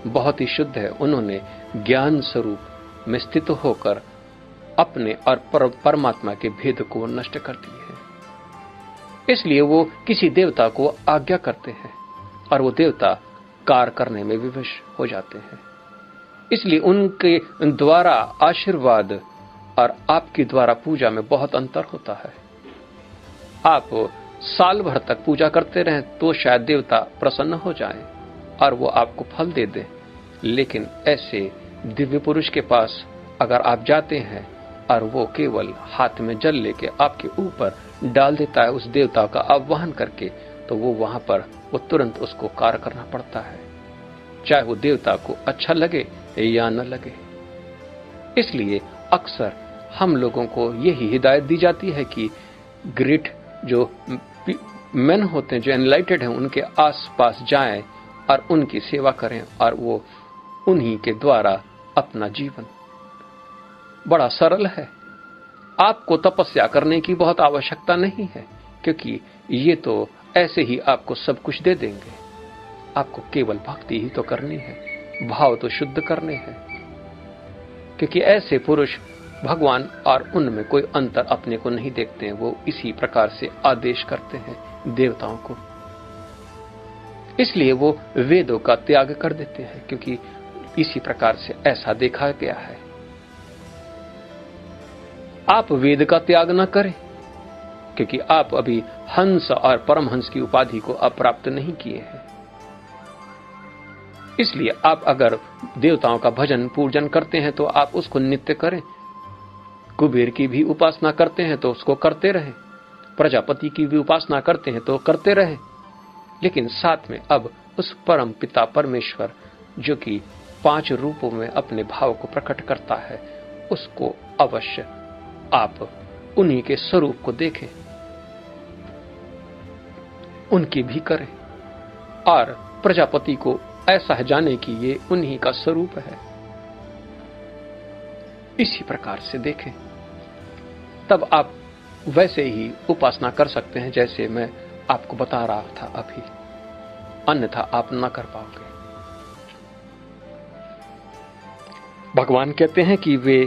बहुत ही शुद्ध है। उन्होंने ज्ञान स्वरूप में स्थित होकर अपने और परमात्मा के भेद को नष्ट कर दिए हैं। इसलिए वो किसी देवता को आज्ञा करते हैं और वो देवता कार्य करने में विवश हो जाते हैं। इसलिए उनके द्वारा आशीर्वाद और आपके द्वारा पूजा में बहुत अंतर होता है। आप साल भर तक पूजा करते रहें तो शायद देवता प्रसन्न हो जाएं और वो आपको फल दे दें। लेकिन ऐसे दिव्य पुरुष के पास अगर आप जाते हैं और वो केवल हाथ में जल लेके आपके ऊपर डाल देता है, उस देवता का आह्वान करके, तो वो वहां पर वो तुरंत उसको कार्य करना पड़ता है, चाहे वो देवता को अच्छा लगे या न लगे। इसलिए अक्सर हम लोगों को यही हिदायत दी जाती है कि ग्रेट जो मैन होते हैं, जो एनलाइटेड हैं, उनके आसपास जाएं और उनकी सेवा करें और वो उन्हीं के द्वारा अपना जीवन। बड़ा सरल है, आपको तपस्या करने की बहुत आवश्यकता नहीं है, क्योंकि ये तो ऐसे ही आपको सब कुछ दे देंगे। आपको केवल भक्ति ही तो करनी है, भाव तो शुद्ध करने हैं, क्योंकि ऐसे पुरुष भगवान और उनमें कोई अंतर अपने को नहीं देखते हैं। वो इसी प्रकार से आदेश करते हैं देवताओं को, इसलिए वो वेदों का त्याग कर देते हैं, क्योंकि इसी प्रकार से ऐसा देखा गया है। आप वेद का त्याग न करें, क्योंकि आप अभी हंस और परमहंस की उपाधि को अप्राप्त नहीं किए हैं। इसलिए आप अगर देवताओं का भजन पूजन करते हैं तो आप उसको नित्य करें। कुबेर की भी उपासना करते हैं तो उसको करते रहें, प्रजापति की भी उपासना करते हैं तो करते रहें, लेकिन साथ में अब उस परम पिता परमेश्वर जो कि 5 रूपों में अपने भाव को प्रकट करता है, उसको अवश्य आप उन्हीं के स्वरूप को देखें, उनकी भी करें और प्रजापति को ऐसा जाने कि ये उन्हीं का स्वरूप है, इसी प्रकार से देखें। तब आप वैसे ही उपासना कर सकते हैं जैसे मैं आपको बता रहा था अभी, अन्यथा आप न कर पाओगे। भगवान कहते हैं कि वे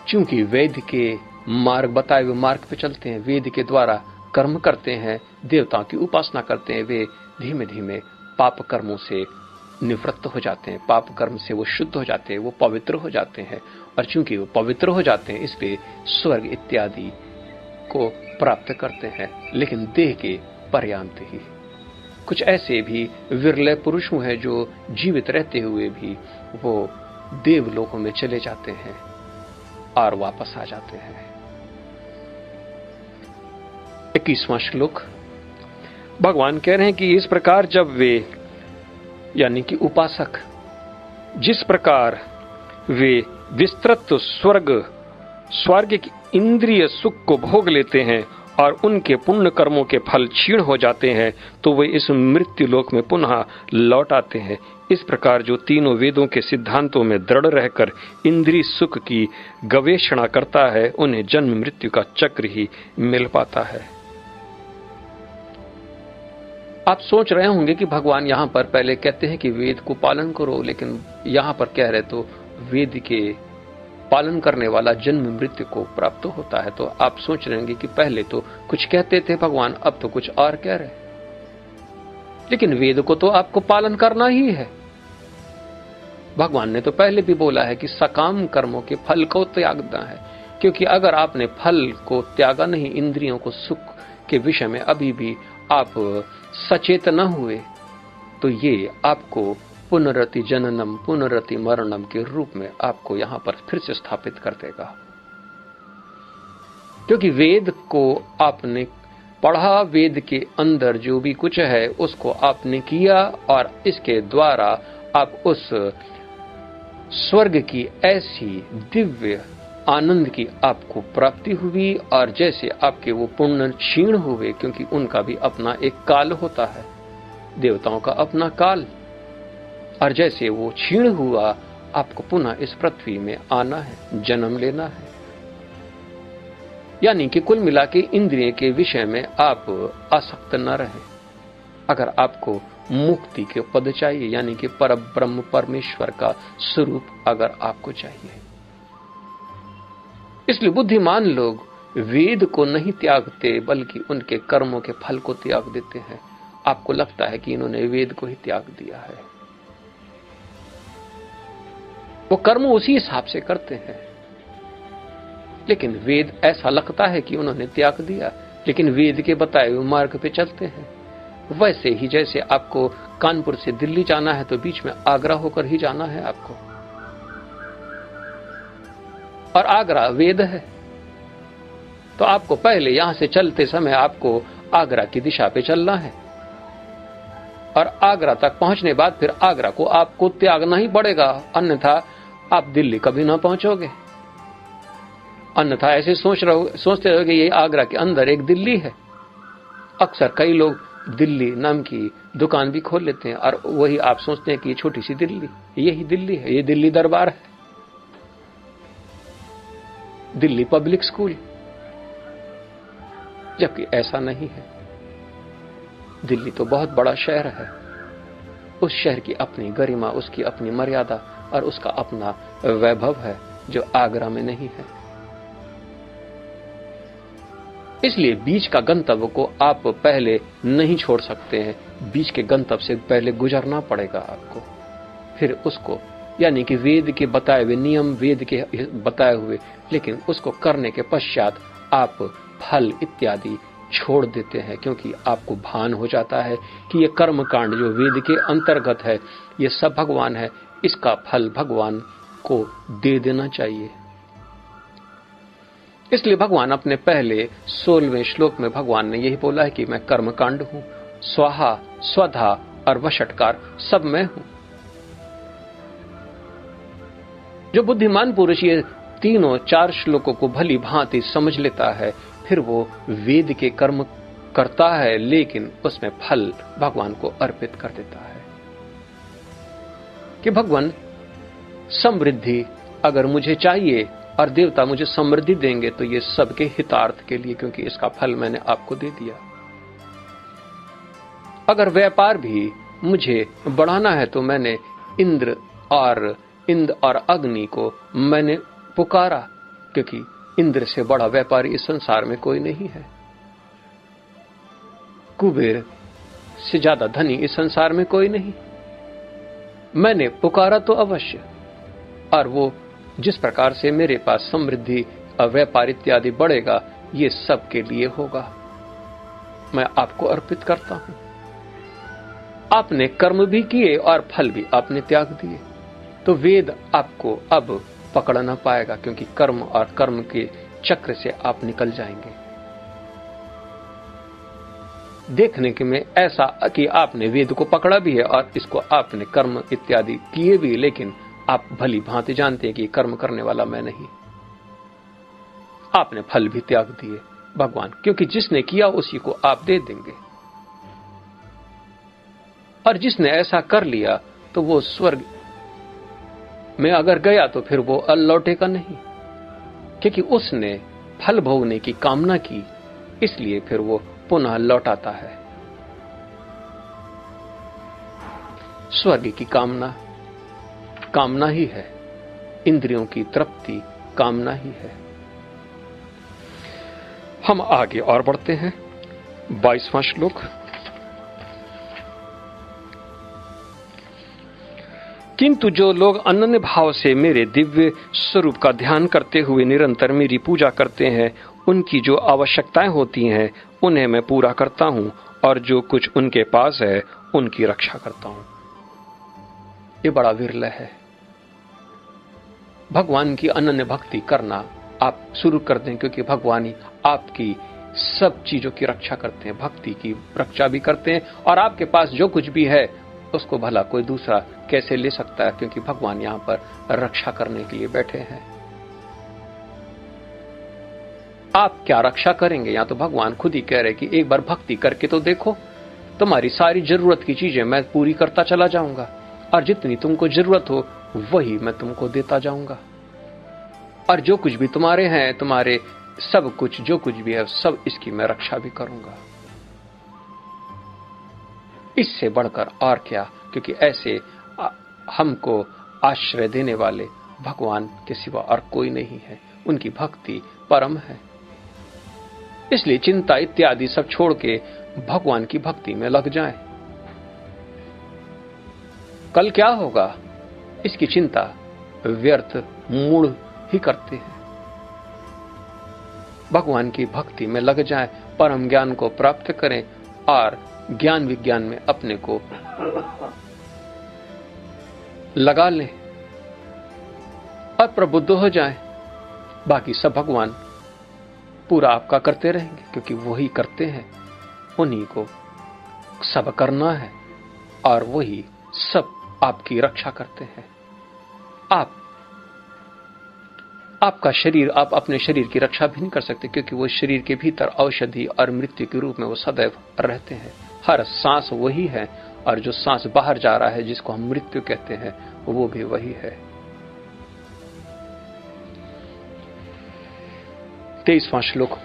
चूंकि वेद के मार्ग बताए हुए मार्ग पे चलते हैं, वेद के द्वारा कर्म करते हैं, देवताओं की उपासना करते हैं, वे धीमे धीमे पाप कर्मों से निवृत्त हो जाते हैं, पाप कर्म से वो शुद्ध हो जाते हैं, वो पवित्र हो जाते हैं। और चूंकि वो पवित्र हो जाते हैं, इसलिए स्वर्ग इत्यादि को प्राप्त करते हैं, लेकिन देह के पर्यंत ही। कुछ ऐसे भी विरले पुरुष हैं जो जीवित रहते हुए भी वो देवलोकों में चले जाते हैं और वापस आ जाते हैं। 21वां श्लोक, भगवान कह रहे हैं कि इस प्रकार जब वे यानी कि उपासक जिस प्रकार वे विस्तृत स्वर्ग की इंद्रिय सुख को भोग लेते हैं और उनके पुण्य कर्मों के फल क्षीण हो जाते हैं, तो वे इस मृत्यु लोक में पुनः लौट आते हैं। इस प्रकार जो तीनों वेदों के सिद्धांतों में दृढ़ रहकर इंद्रिय सुख की गवेषणा करता है, उन्हें जन्म मृत्यु का चक्र ही मिल पाता है। आप सोच रहे होंगे कि भगवान यहां पर पहले कहते हैं कि वेद को पालन करो, लेकिन यहां पर कह रहे तो वेद के पालन करने वाला जन्म मृत्यु को प्राप्त होता है। तो आप सोच रहे होंगे कि पहले तो कुछ कहते थे भगवान, अब तो कुछ और कह रहे, लेकिन वेद को तो आपको पालन करना ही है। भगवान ने तो पहले भी बोला है कि सकाम कर्मों के फल को त्यागना है, क्योंकि अगर आपने फल को त्यागा नहीं, इंद्रियों को सुख के विषय में अभी भी आप सचेत न हुए, तो ये आपको पुनरति जननम पुनरति मरणम के रूप में आपको यहां पर फिर से स्थापित कर देगा। क्योंकि वेद को आपने पढ़ा, वेद के अंदर जो भी कुछ है उसको आपने किया और इसके द्वारा आप उस स्वर्ग की ऐसी दिव्य आनंद की आपको प्राप्ति हुई। और जैसे आपके वो पुण्य क्षीण हुए, क्योंकि उनका भी अपना एक काल होता है, देवताओं का अपना काल, और जैसे वो क्षीण हुआ, आपको पुनः इस पृथ्वी में आना है, जन्म लेना है। यानी कि कुल मिला के इंद्रिय के विषय में आप आसक्त न रहें। अगर आपको मुक्ति के पद चाहिए, यानी कि पर ब्रह्म परमेश्वर का स्वरूप अगर आपको चाहिए, इसलिए बुद्धिमान लोग वेद को नहीं त्यागते बल्कि उनके कर्मों के फल को त्याग देते हैं। आपको लगता है कि इन्होंने वेद को ही त्याग दिया है, वो कर्म उसी हिसाब से करते हैं, लेकिन वेद ऐसा लगता है कि उन्होंने त्याग दिया, लेकिन वेद के बताए हुए मार्ग पे चलते हैं। वैसे ही जैसे आपको कानपुर से दिल्ली जाना है तो बीच में आगरा होकर ही जाना है आपको, और आगरा वेद है, तो आपको पहले यहां से चलते समय आपको आगरा की दिशा पे चलना है, और आगरा तक पहुंचने बाद फिर आगरा को आपको त्यागना ही पड़ेगा, अन्यथा आप दिल्ली कभी ना पहुंचोगे। अन्यथा ऐसे सोचते रहोगे ये आगरा के अंदर एक दिल्ली है। अक्सर कई लोग दिल्ली नाम की दुकान भी खोल लेते हैं और वही आप सोचते हैं कि ये छोटी सी दिल्ली, यही दिल्ली है, ये दिल्ली दरबार है, दिल्ली पब्लिक स्कूल, जबकि ऐसा नहीं है। दिल्ली तो बहुत बड़ा शहर है, उस शहर की अपनी गरिमा, उसकी अपनी मर्यादा और उसका अपना वैभव है जो आगरा में नहीं है। इसलिए बीच का गंतव्य को आप पहले नहीं छोड़ सकते हैं, बीच के गंतव्य से पहले गुजरना पड़ेगा आपको, फिर उसको यानी कि वेद के बताए हुए नियम, वेद के बताए हुए, लेकिन उसको करने के पश्चात आप फल इत्यादि छोड़ देते हैं, क्योंकि आपको भान हो जाता है कि ये कर्म कांड जो वेद के अंतर्गत है ये सब भगवान है, इसका फल भगवान को दे देना चाहिए। इसलिए भगवान अपने पहले 16वें श्लोक में भगवान ने यही बोला है कि मैं कर्म कांड हूं, स्वाहा, स्वधा और वषटकार सब मैं हूं। जो बुद्धिमान पुरुष ये तीनों 4 श्लोकों को भली भांति समझ लेता है, फिर वो वेद के कर्म करता है, लेकिन उसमें फल भगवान को अर्पित कर देता है कि भगवान समृद्धि अगर मुझे चाहिए और देवता मुझे समृद्धि देंगे तो ये सबके हितार्थ के लिए, क्योंकि इसका फल मैंने आपको दे दिया। अगर व्यापार भी मुझे बढ़ाना है तो मैंने इंद्र और अग्नि को मैंने पुकारा, क्योंकि इंद्र से बड़ा व्यापारी इस संसार में कोई नहीं है, कुबेर से ज्यादा धनी इस संसार में कोई नहीं। मैंने पुकारा तो अवश्य, और वो जिस प्रकार से मेरे पास समृद्धि और व्यापार इत्यादि बढ़ेगा ये सब के लिए होगा, मैं आपको अर्पित करता हूं। आपने कर्म भी किए और फल भी आपने त्याग दिए, तो वेद आपको अब पकड़ ना पाएगा, क्योंकि कर्म और कर्म के चक्र से आप निकल जाएंगे। देखने के में ऐसा कि आपने वेद को पकड़ा भी है और इसको आपने कर्म इत्यादि किए भी, लेकिन आप भली भांति जानते हैं कि कर्म करने वाला मैं नहीं। आपने फल भी त्याग दिए भगवान, क्योंकि जिसने किया उसी को आप दे देंगे, और जिसने ऐसा कर लिया तो वो स्वर्ग में अगर गया तो फिर वो लौटेगा नहीं, क्योंकि उसने फल भोगने की कामना की, इसलिए फिर वो पुनः लौटाता है। स्वर्ग की कामना ही है, इंद्रियों की तृप्ति कामना ही है। हम आगे और बढ़ते हैं। 22वां श्लोक। किंतु जो लोग अनन्य भाव से मेरे दिव्य स्वरूप का ध्यान करते हुए निरंतर मेरी पूजा करते हैं, उनकी जो आवश्यकताएं होती हैं उन्हें मैं पूरा करता हूं, और जो कुछ उनके पास है उनकी रक्षा करता हूं। ये बड़ा विरल है। भगवान की अनन्य भक्ति करना आप शुरू कर दें, क्योंकि भगवान ही आपकी सब चीजों की रक्षा करते हैं, भक्ति की रक्षा भी करते हैं, और आपके पास जो कुछ भी है उसको भला कोई दूसरा कैसे ले सकता है, क्योंकि भगवान यहां पर रक्षा करने के लिए बैठे हैं। आप क्या रक्षा करेंगे? या तो भगवान खुद ही कह रहे कि एक बार भक्ति करके तो देखो, तुम्हारी सारी जरूरत की चीजें मैं पूरी करता चला जाऊंगा, और जितनी तुमको जरूरत हो वही मैं तुमको देता जाऊंगा, और जो कुछ भी तुम्हारे हैं, तुम्हारे सब कुछ जो कुछ भी है सब इसकी मैं रक्षा भी करूंगा। इससे बढ़कर और क्या, क्योंकि ऐसे हमको आश्रय देने वाले भगवान के सिवा और कोई नहीं है, उनकी भक्ति परम है। इसलिए चिंता इत्यादि सब छोड़ के भगवान की भक्ति में लग जाएं। कल क्या होगा इसकी चिंता व्यर्थ मूढ़ ही करते हैं। भगवान की भक्ति में लग जाएं, परम ज्ञान को प्राप्त करें और ज्ञान विज्ञान में अपने को लगा लें और प्रबुद्ध हो जाएं। बाकी सब भगवान पूरा आपका करते रहेंगे, क्योंकि वही करते हैं, उन्हीं को सब करना है और वही सब आपकी रक्षा करते हैं। आपका शरीर, आप अपने शरीर की रक्षा भी नहीं कर सकते, क्योंकि वो शरीर के भीतर औषधि और मृत्यु के रूप में वो सदैव रहते हैं। हर सांस वही है और जो सांस बाहर जा रहा है, जिसको हम मृत्यु कहते हैं, वो भी वही है। 23वां श्लोक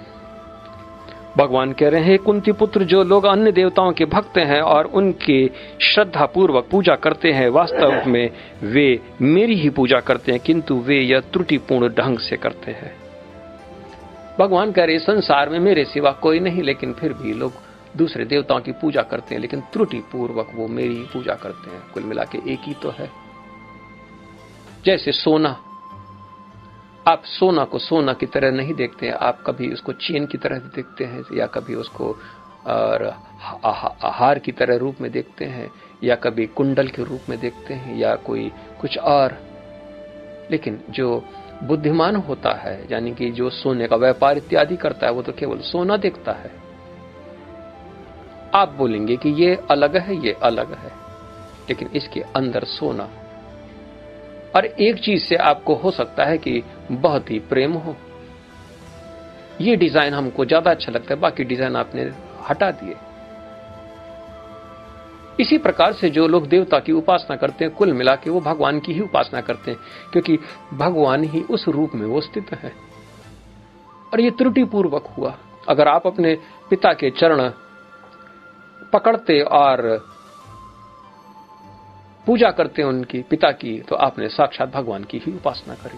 भगवान कह रहे हैं, कुंती पुत्र, जो लोग अन्य देवताओं के भक्त हैं और उनके श्रद्धा पूर्वक पूजा करते हैं, वास्तव में वे मेरी ही पूजा करते हैं, किंतु वे यह त्रुटिपूर्ण ढंग से करते हैं। भगवान कह रहे, संसार में मेरे सिवा कोई नहीं, लेकिन फिर भी लोग दूसरे देवताओं की पूजा करते हैं, लेकिन त्रुटि पूर्वक वो मेरी ही पूजा करते हैं। कुल मिला के एक ही तो है। जैसे सोना, आप सोना को सोना की तरह नहीं देखते हैं, आप कभी उसको चेन की तरह देखते हैं, या कभी उसको हार की तरह रूप में देखते हैं, या कभी कुंडल के रूप में देखते हैं, या कोई कुछ और। लेकिन जो बुद्धिमान होता है, यानी कि जो सोने का व्यापार इत्यादि करता है, वो तो केवल सोना देखता है। आप बोलेंगे कि ये अलग है, ये अलग है, लेकिन इसके अंदर सोना। और एक चीज से आपको हो सकता है कि बहुत ही प्रेम हो, ये डिजाइन हमको ज्यादा अच्छा लगता है, बाकी डिजाइन आपने हटा दिए। इसी प्रकार से जो लोग देवता की उपासना करते हैं, कुल मिला के वो भगवान की ही उपासना करते हैं, क्योंकि भगवान ही उस रूप में वो स्थित है। और ये त्रुटिपूर्वक हुआ। अगर आप अपने पिता के चरण पकड़ते और पूजा करते हैं उनकी, पिता की, तो आपने साक्षात भगवान की ही उपासना करी।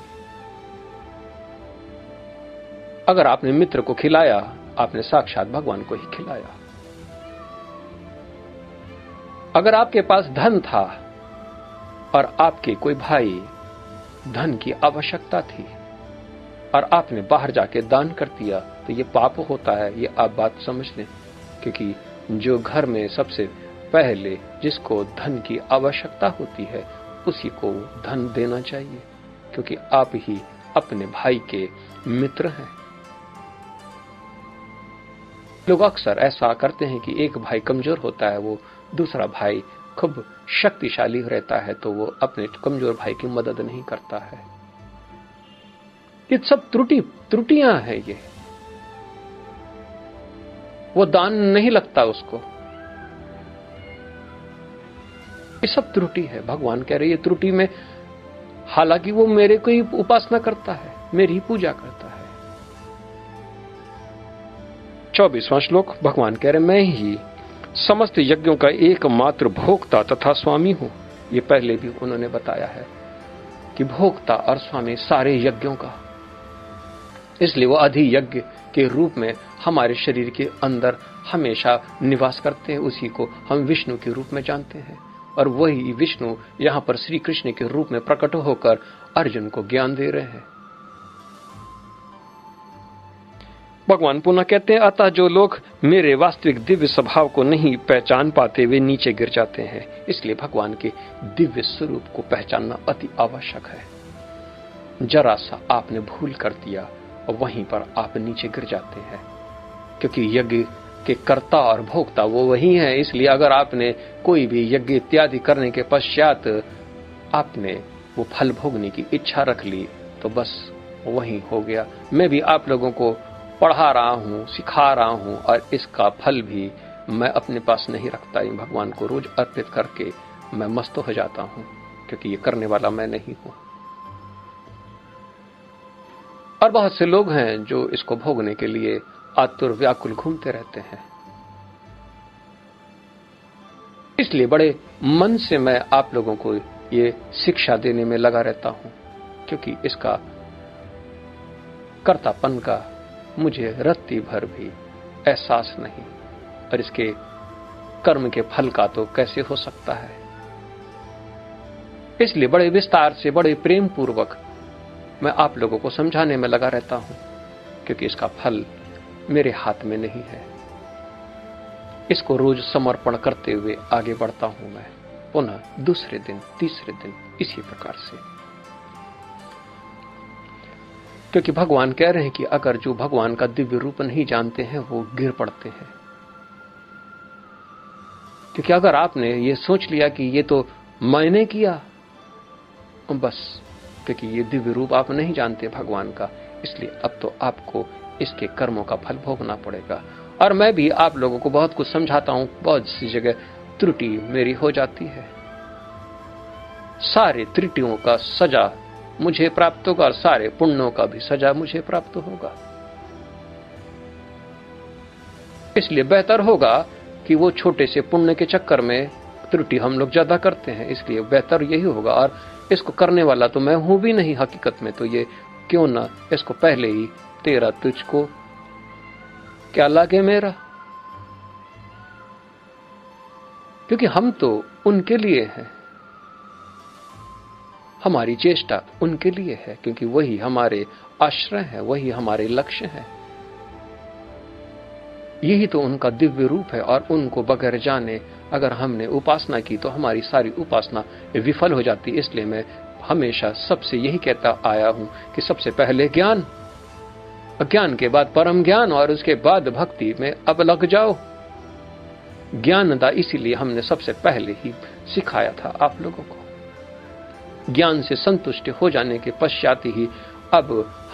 अगर आपने मित्र को खिलाया, आपने साक्षात भगवान को ही खिलाया। अगर आपके पास धन था और आपके कोई भाई धन की आवश्यकता थी और आपने बाहर जाके दान कर दिया, तो ये पाप होता है। ये आप बात समझ लें, क्योंकि जो घर में सबसे पहले जिसको धन की आवश्यकता होती है, उसी को धन देना चाहिए, क्योंकि आप ही अपने भाई के मित्र हैं। लोग अक्सर ऐसा करते हैं कि एक भाई कमजोर होता है, वो दूसरा भाई खूब शक्तिशाली रहता है, तो वो अपने कमजोर भाई की मदद नहीं करता है। ये सब त्रुटियां हैं। ये वो दान नहीं लगता उसको, ये सब त्रुटि है। भगवान कह रहे ये त्रुटि में, हालांकि वो मेरे को ही उपासना करता है, मेरी ही पूजा करता है। 24वां श्लोक भगवान कह रहे, मैं ही समस्त यज्ञों का एकमात्र भोक्ता तथा स्वामी हूं। ये पहले भी उन्होंने बताया है कि भोक्ता और स्वामी सारे यज्ञों का, इसलिए वो अधियज्ञ के रूप में हमारे शरीर के अंदर हमेशा निवास करते हैं। उसी को हम विष्णु के रूप में जानते हैं, और वही विष्णु यहां पर श्री कृष्ण के रूप में प्रकट होकर अर्जुन को ज्ञान दे रहे हैं। भगवान पुनः कहते हैं, अतः जो लोग मेरे वास्तविक दिव्य स्वभाव को नहीं पहचान पाते, वे नीचे गिर जाते हैं। इसलिए भगवान के दिव्य स्वरूप को पहचानना अति आवश्यक है। जरा सा आपने भूल कर दिया और वहीं पर आप नीचे गिर जाते हैं, क्योंकि यज्ञ के कर्ता और भोक्ता वो वही हैं। इसलिए अगर आपने कोई भी यज्ञ इत्यादि करने के पश्चात आपने वो फल भोगने की इच्छा रख ली, तो बस वही हो गया। मैं भी आप लोगों को पढ़ा रहा हूं, सिखा रहा हूं, और इसका फल भी मैं अपने पास नहीं रखता। भगवान को रोज अर्पित करके मैं मस्त हो जाता हूं, क्योंकि ये करने वाला मैं नहीं हूं। और बहुत से लोग हैं जो इसको भोगने के लिए आतुर व्याकुल घूमते रहते हैं। इसलिए बड़े मन से मैं आप लोगों को ये शिक्षा देने में लगा रहता हूं, क्योंकि इसका कर्तापन का मुझे रत्ती भर भी एहसास नहीं, और इसके कर्म के फल का तो कैसे हो सकता है। इसलिए बड़े विस्तार से, बड़े प्रेम पूर्वक मैं आप लोगों को समझाने में लगा रहता हूं, क्योंकि इसका फल मेरे हाथ में नहीं है। इसको रोज समर्पण करते हुए आगे बढ़ता हूं मैं, पुनः दूसरे दिन, तीसरे दिन, इसी प्रकार से। क्योंकि भगवान कह रहे हैं कि अगर जो भगवान का दिव्य रूप नहीं जानते हैं वो गिर पड़ते हैं। क्योंकि अगर आपने ये सोच लिया कि ये तो मैंने किया, बस, क्योंकि ये दिव्य रूप आप नहीं जानते भगवान का, इसलिए अब तो आपको इसके कर्मों का फल भोगना पड़ेगा। और मैं भी आप लोगों को बहुत कुछ समझाता हूं, बहुत सी जगह त्रुटि मेरी हो जाती है। सारे त्रुटियों का सजा मुझे प्राप्त होगा और सारे पुण्यों का भी सजा मुझे प्राप्त होगा। इसलिए बेहतर होगा कि वो छोटे से पुण्य के चक्कर में त्रुटि हम लोग ज्यादा करते हैं, इसलिए बेहतर यही होगा। और इसको करने वाला तो मैं हूं भी नहीं हकीकत में, तो ये क्यों ना इसको पहले ही तेरा तुझको क्या लागे मेरा, क्योंकि हम तो उनके लिए हैं, हमारी चेष्टा उनके लिए है, क्योंकि वही हमारे आश्रय है, वही हमारे लक्ष्य है। यही तो उनका दिव्य रूप है। और उनको बगैर जाने अगर हमने उपासना की तो हमारी सारी उपासना विफल हो जाती। इसलिए मैं हमेशा सबसे यही कहता आया हूं कि सबसे पहले ज्ञान, ज्ञान के बाद परम ज्ञान और उसके बाद भक्ति में अब लग जाओ। ज्ञानदा इसीलिए हमने सबसे पहले ही सिखाया था आप लोगों को। ज्ञान से संतुष्ट हो जाने के पश्चात ही अब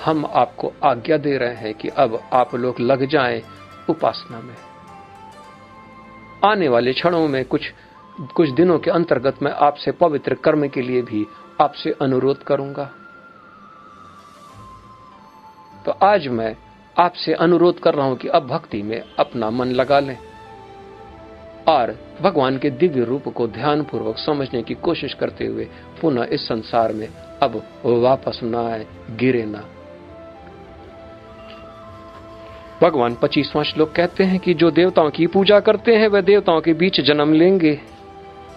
हम आपको आज्ञा दे रहे हैं कि अब आप लोग लग जाएं उपासना में। आने वाले क्षणों में कुछ दिनों के अंतर्गत मैं आपसे पवित्र कर्म के लिए भी आपसे अनुरोध करूंगा। तो आज मैं आपसे अनुरोध कर रहा हूं कि अब भक्ति में अपना मन लगा लें और भगवान के दिव्य रूप को ध्यानपूर्वक समझने की कोशिश करते हुए पुनः इस संसार में अब वापस न आए, गिरे ना। भगवान 25वां श्लोक कहते हैं कि जो देवताओं की पूजा करते हैं वह देवताओं के बीच जन्म लेंगे,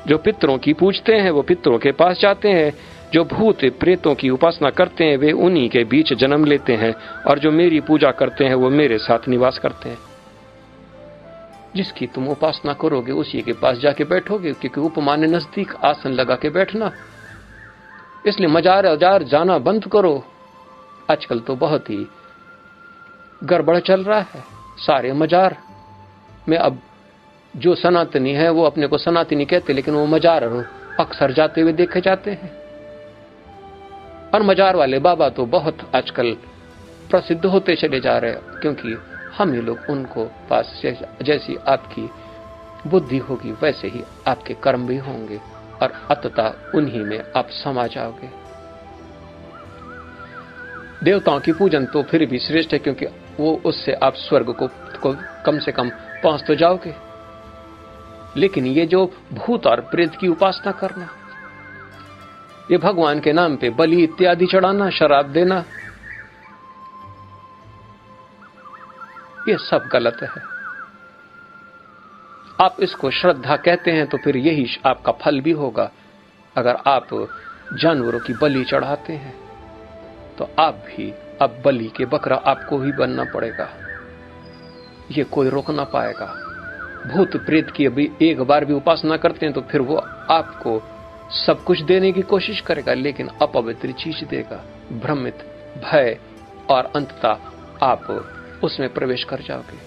जो पितरों की पूजते हैं वो पितरों के पास जाते हैं, जो भूत प्रेतों की उपासना करते हैं वे उन्हीं के बीच जन्म लेते हैं, और जो मेरी पूजा करते हैं वो मेरे साथ निवास करते हैं। जिसकी तुम उपासना करोगे उसी के पास जाके बैठोगे, क्योंकि उपमा ने नजदीक आसन लगा के बैठना। इसलिए मजार औजार जाना बंद करो। आजकल तो बहुत ही गड़बड़ चल रहा है। सारे मजार में अब जो सनातनी है वो अपने को सनातनी कहते, लेकिन वो मजार अक्सर जाते हुए देखे जाते हैं। और मजार वाले बाबा तो बहुत आजकल प्रसिद्ध होते चले जा रहे हैं, क्योंकि हम ही लोग उनको पास जैसी आपकी बुद्धि होगी वैसे ही आपके कर्म भी होंगे और अंततः उन्हीं में आप समा जाओगे। देवताओं की पूजन तो फिर भी श्रेष्ठ है, क्योंकि वो उससे आप स्वर्ग को कम से कम पहुंच तो जाओगे। लेकिन ये जो भूत और प्रेत की उपासना करना, ये भगवान के नाम पे बलि इत्यादि चढ़ाना, शराब देना, ये सब गलत है। आप इसको श्रद्धा कहते हैं तो फिर यही आपका फल भी होगा। अगर आप जानवरों की बलि चढ़ाते हैं तो आप भी अब बलि के बकरा आपको ही बनना पड़ेगा, ये कोई रोक ना पाएगा। भूत प्रेत की अभी एक बार भी उपासना करते हैं तो फिर वो आपको सब कुछ देने की कोशिश करेगा, लेकिन अपवित्र चीज देगा, भ्रमित, भय, और अंततः आप उसमें प्रवेश कर जाओगे।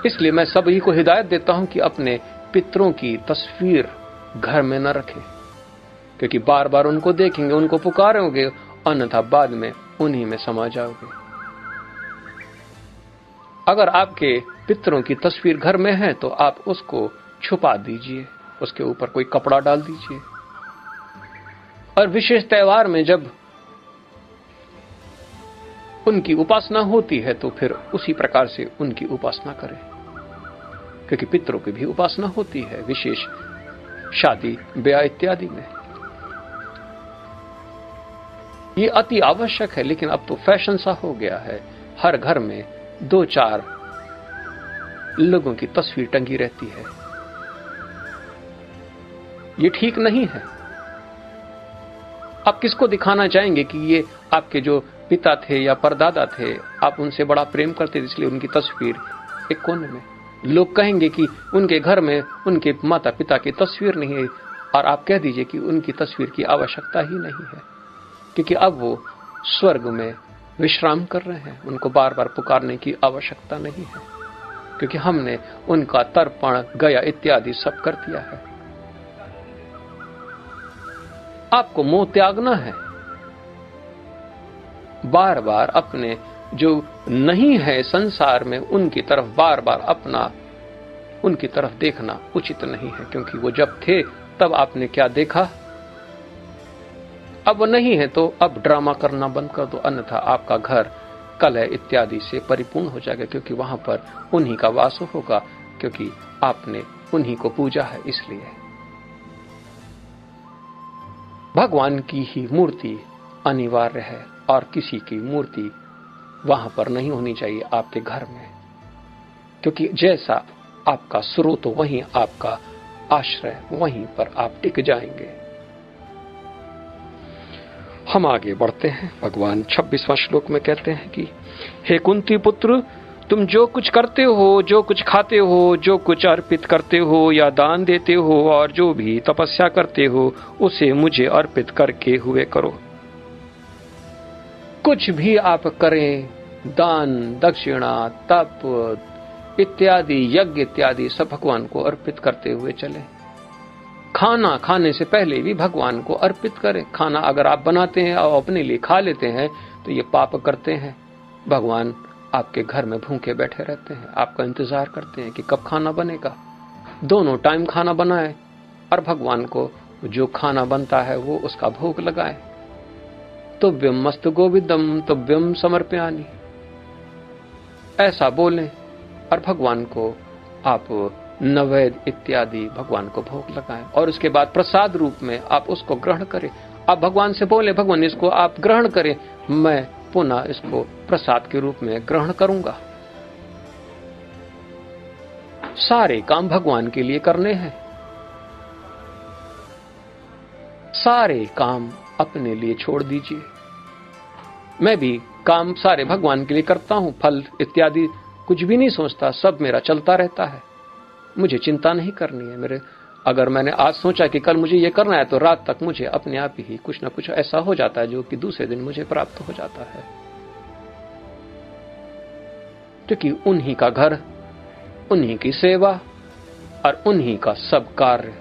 इसलिए मैं सभी को हिदायत देता हूं कि अपने पितरों की तस्वीर घर में न रखें, क्योंकि बार बार उनको देखेंगे, उनको पुकारोगे, अन्यथा बाद में उन्हीं में समा जाओगे। अगर आपके पितरों की तस्वीर घर में है तो आप उसको छुपा दीजिए, उसके ऊपर कोई कपड़ा डाल दीजिए। और विशेष त्योहार में जब उनकी उपासना होती है तो फिर उसी प्रकार से उनकी उपासना करें, क्योंकि पितरों की भी उपासना होती है विशेष शादी ब्याह इत्यादि में। ये अति आवश्यक है, लेकिन अब तो फैशन सा हो गया है, हर घर में 2-4 लोगों की तस्वीर टंगी रहती है। ये ठीक नहीं है। आप किसको दिखाना चाहेंगे कि ये आपके जो पिता थे या परदादा थे, आप उनसे बड़ा प्रेम करते थे, इसलिए उनकी तस्वीर एक कोने में। लोग कहेंगे कि उनके घर में उनके माता पिता की तस्वीर नहीं है, और आप कह दीजिए कि उनकी तस्वीर की आवश्यकता ही नहीं है, क्योंकि अब वो स्वर्ग में विश्राम कर रहे हैं, उनको बार बार पुकारने की आवश्यकता नहीं है, क्योंकि हमने उनका तर्पण, गया इत्यादि सब कर दिया है। आपको मोह त्यागना है, बार बार अपने जो नहीं है संसार में उनकी तरफ बार बार उनकी तरफ देखना उचित नहीं है, क्योंकि वो जब थे तब आपने क्या देखा, अब वो नहीं है तो अब ड्रामा करना बंद कर दो, अन्यथा आपका घर कलह इत्यादि से परिपूर्ण हो जाएगा, क्योंकि वहां पर उन्हीं का वास होगा, क्योंकि आपने उन्हीं को पूजा है। इसलिए भगवान की ही मूर्ति अनिवार्य है, और किसी की मूर्ति वहां पर नहीं होनी चाहिए आपके घर में, क्योंकि जैसा आपका स्रोत वहीं आपका आश्रय, वहीं पर आप टिक जाएंगे। हम आगे बढ़ते हैं। भगवान 26वां श्लोक में कहते हैं कि हे कुंती पुत्र, तुम जो कुछ करते हो, जो कुछ खाते हो, जो कुछ अर्पित करते हो या दान देते हो, और जो भी तपस्या करते हो, उसे मुझे अर्पित करके हुए करो। कुछ भी आप करें, दान, दक्षिणा, तप इत्यादि, यज्ञ इत्यादि, सब भगवान को अर्पित करते हुए चले। खाना खाने से पहले भी भगवान को अर्पित करें। खाना अगर आप बनाते हैं और अपने लिए खा लेते हैं तो ये पाप करते हैं। भगवान आपके घर में भूखे बैठे रहते हैं, आपका इंतजार करते हैं कि कब खाना बनेगा। दोनों टाइम खाना बनाए और भगवान को जो खाना बनता है वो उसका भोग लगाए। तुभ्यम मस्तु गोविंदम तुभ्यम समर्पयामि, ऐसा बोलें और भगवान को आप नैवेद्य इत्यादि भगवान को भोग लगाएं, और उसके बाद प्रसाद रूप में आप उसको ग्रहण करें। आप भगवान से बोले, भगवान इसको आप ग्रहण करें, मैं पुनः इसको प्रसाद के रूप में ग्रहण करूंगा। सारे काम भगवान के लिए करने हैं, सारे काम अपने लिए छोड़ दीजिए। मैं भी काम सारे भगवान के लिए करता हूं, फल इत्यादि कुछ भी नहीं सोचता, सब मेरा चलता रहता है, मुझे चिंता नहीं करनी है। अगर मैंने आज सोचा कि कल मुझे ये करना है तो रात तक मुझे अपने आप ही कुछ ना कुछ ऐसा हो जाता है जो कि दूसरे दिन मुझे प्राप्त हो जाता है, क्योंकि उन्हीं का घर, उन्हीं की सेवा और उन्हीं का सब कार्य,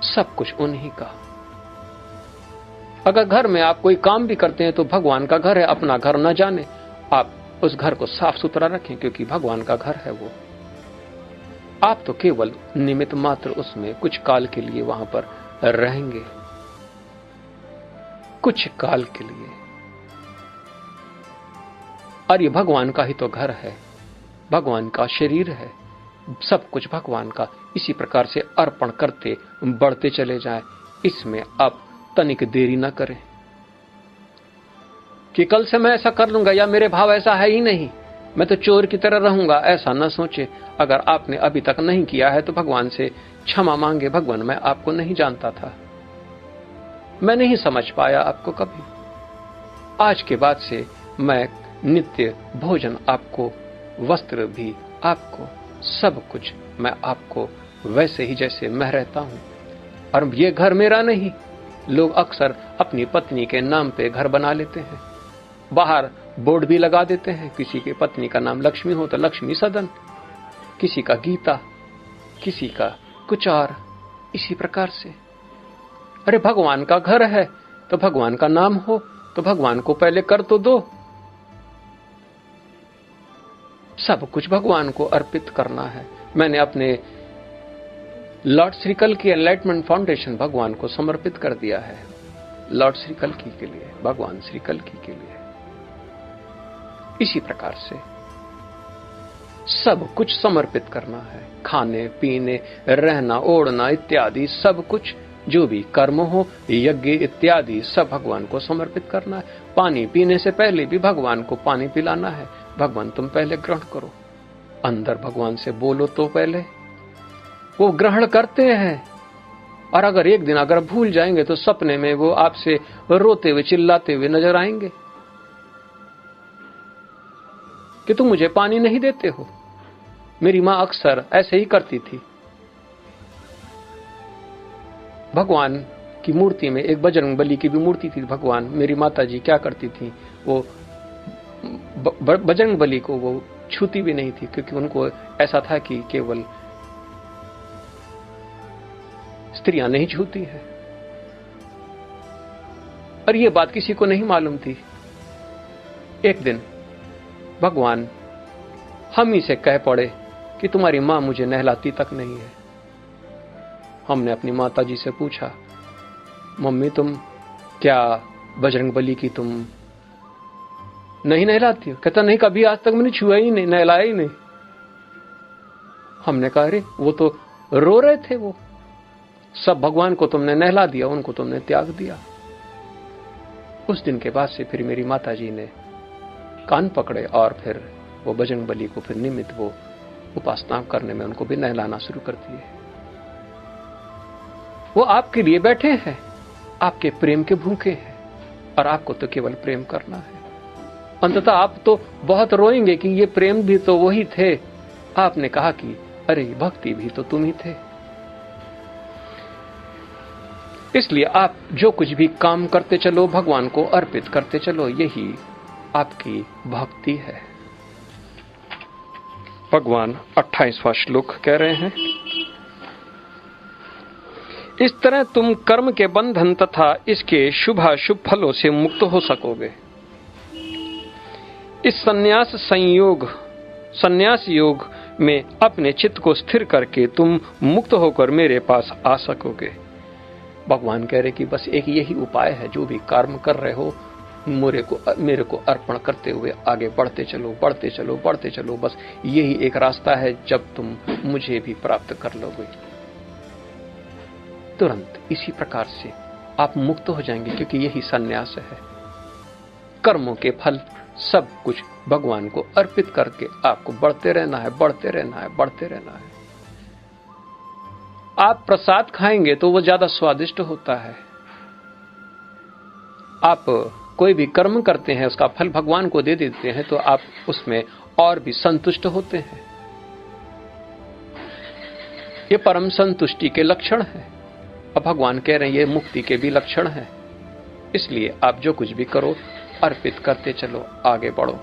सब कुछ उन्हीं का। अगर घर में आप कोई काम भी करते हैं तो भगवान का घर है, अपना घर न जाने, आप उस घर को साफ सुथरा रखें, क्योंकि भगवान का घर है वो। आप तो केवल निमित्त मात्र उसमें कुछ काल के लिए वहां पर रहेंगे, कुछ काल के लिए, और ये भगवान का ही तो घर है, भगवान का शरीर है, सब कुछ भगवान का। इसी प्रकार से अर्पण करते बढ़ते चले जाएं, इसमें आप तनिक देरी ना करें कि कल से मैं ऐसा कर लूंगा या मेरे भाव ऐसा है ही नहीं, मैं तो चोर की तरह रहूंगा, ऐसा न सोचे। अगर आपने अभी तक नहीं किया है तो भगवान से क्षमा मांगे, भगवान मैं आपको नहीं जानता था, मैं नहीं समझ पाया आपको कभी, आज के बाद से मैं नित्य भोजन आपको, वस्त्र भी आपको, सब कुछ मैं आपको वैसे ही जैसे मैं रहता हूं। और ये घर मेरा नहीं, लोग अक्सर अपनी पत्नी के नाम पे घर बना लेते हैं, बाहर बोर्ड भी लगा देते हैं, किसी के पत्नी का नाम लक्ष्मी हो तो लक्ष्मी सदन, किसी का गीता, किसी का कुछ और, इसी प्रकार से। अरे भगवान का घर है तो भगवान का नाम हो तो भगवान को पहले कर तो दो, सब कुछ भगवान को अर्पित करना है। मैंने अपने लॉर्ड श्री कल्कि एनलाइटमेंट फाउंडेशन भगवान को समर्पित कर दिया है, लॉर्ड श्री कल्कि के लिए, भगवान श्री कल्कि के लिए। इसी प्रकार से सब कुछ समर्पित करना है, खाने पीने, रहना ओढ़ना इत्यादि सब कुछ, जो भी कर्म हो, यज्ञ इत्यादि सब भगवान को समर्पित करना है। पानी पीने से पहले भी भगवान को पानी पिलाना है, भगवान तुम पहले ग्रहण करो, अंदर भगवान से बोलो तो पहले वो ग्रहण करते हैं, और अगर एक दिन अगर भूल जाएंगे तो सपने में वो आपसे रोते हुए चिल्लाते हुए नजर आएंगे कि तुम मुझे पानी नहीं देते हो। मेरी मां अक्सर ऐसे ही करती थी। भगवान की मूर्ति में एक बजरंग बली की भी मूर्ति थी। भगवान मेरी माता जी क्या करती थी, वो बजरंग बली को वो छूती भी नहीं थी, क्योंकि उनको ऐसा था कि केवल स्त्रियां नहीं छूती है। और ये बात किसी को नहीं मालूम थी। एक दिन भगवान हम ही से कह पड़े कि तुम्हारी मां मुझे नहलाती तक नहीं है। हमने अपनी माता जी से पूछा, मम्मी तुम क्या बजरंग बली की तुम नहीं नहलाती हो? कहता नहीं, कभी आज तक मैंने छुआ ही नहीं, नहलाया ही नहीं। हमने कहा अरे वो तो रो रहे थे, वो सब भगवान को तुमने नहला दिया, उनको तुमने त्याग दिया। उस दिन के बाद से फिर मेरी माता जी ने कान पकड़े और फिर वो बजरंग बली को फिर निमित्त वो उपासना करने में उनको भी नहलाना शुरू कर दिए। वो आपके लिए बैठे हैं, आपके प्रेम के भूखे हैं, और आपको तो केवल प्रेम करना है। अंततः आप तो बहुत रोएंगे कि ये प्रेम भी तो वही थे। आपने कहा कि अरे भक्ति भी तो तुम ही थे। इसलिए आप जो कुछ भी काम करते चलो, भगवान को अर्पित करते चलो, यही आपकी भक्ति है। भगवान 28वां श्लोक कह रहे हैं, इस तरह तुम कर्म के बंधन तथा इसके शुभाशुभ फलों से मुक्त हो सकोगे। इस संन्यास योग में अपने चित्त को स्थिर करके तुम मुक्त होकर मेरे पास आ सकोगे। भगवान कह रहे कि बस एक यही उपाय है, जो भी कर्म कर रहे हो मेरे को अर्पण करते हुए आगे बढ़ते चलो, बढ़ते चलो, बढ़ते चलो। बस यही एक रास्ता है, जब तुम मुझे भी प्राप्त कर लोगे तुरंत इसी प्रकार से आप मुक्त हो जाएंगे, क्योंकि यही संन्यास है। कर्मों के फल सब कुछ भगवान को अर्पित करके आपको बढ़ते रहना है, बढ़ते रहना है, बढ़ते रहना है। आप प्रसाद खाएंगे तो वो ज्यादा स्वादिष्ट होता है। आप कोई भी कर्म करते हैं, उसका फल भगवान को दे देते हैं, तो आप उसमें और भी संतुष्ट होते हैं। ये परम संतुष्टि के लक्षण है। अब भगवान कह रहे हैं ये मुक्ति के भी लक्षण है। इसलिए आप जो कुछ भी करो अर्पित करते चलो, आगे बढ़ो।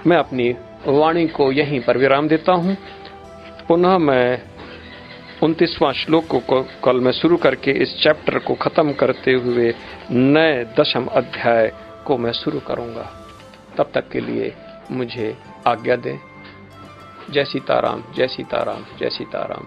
मैं अपनी वाणी को यहीं पर विराम देता हूं। पुनः मैं 29वां श्लोक को कल मैं शुरू करके इस चैप्टर को खत्म करते हुए नए 10वें अध्याय को मैं शुरू करूंगा। तब तक के लिए मुझे आज्ञा दें। जय सीताराम, जय सीताराम, जय सीताराम।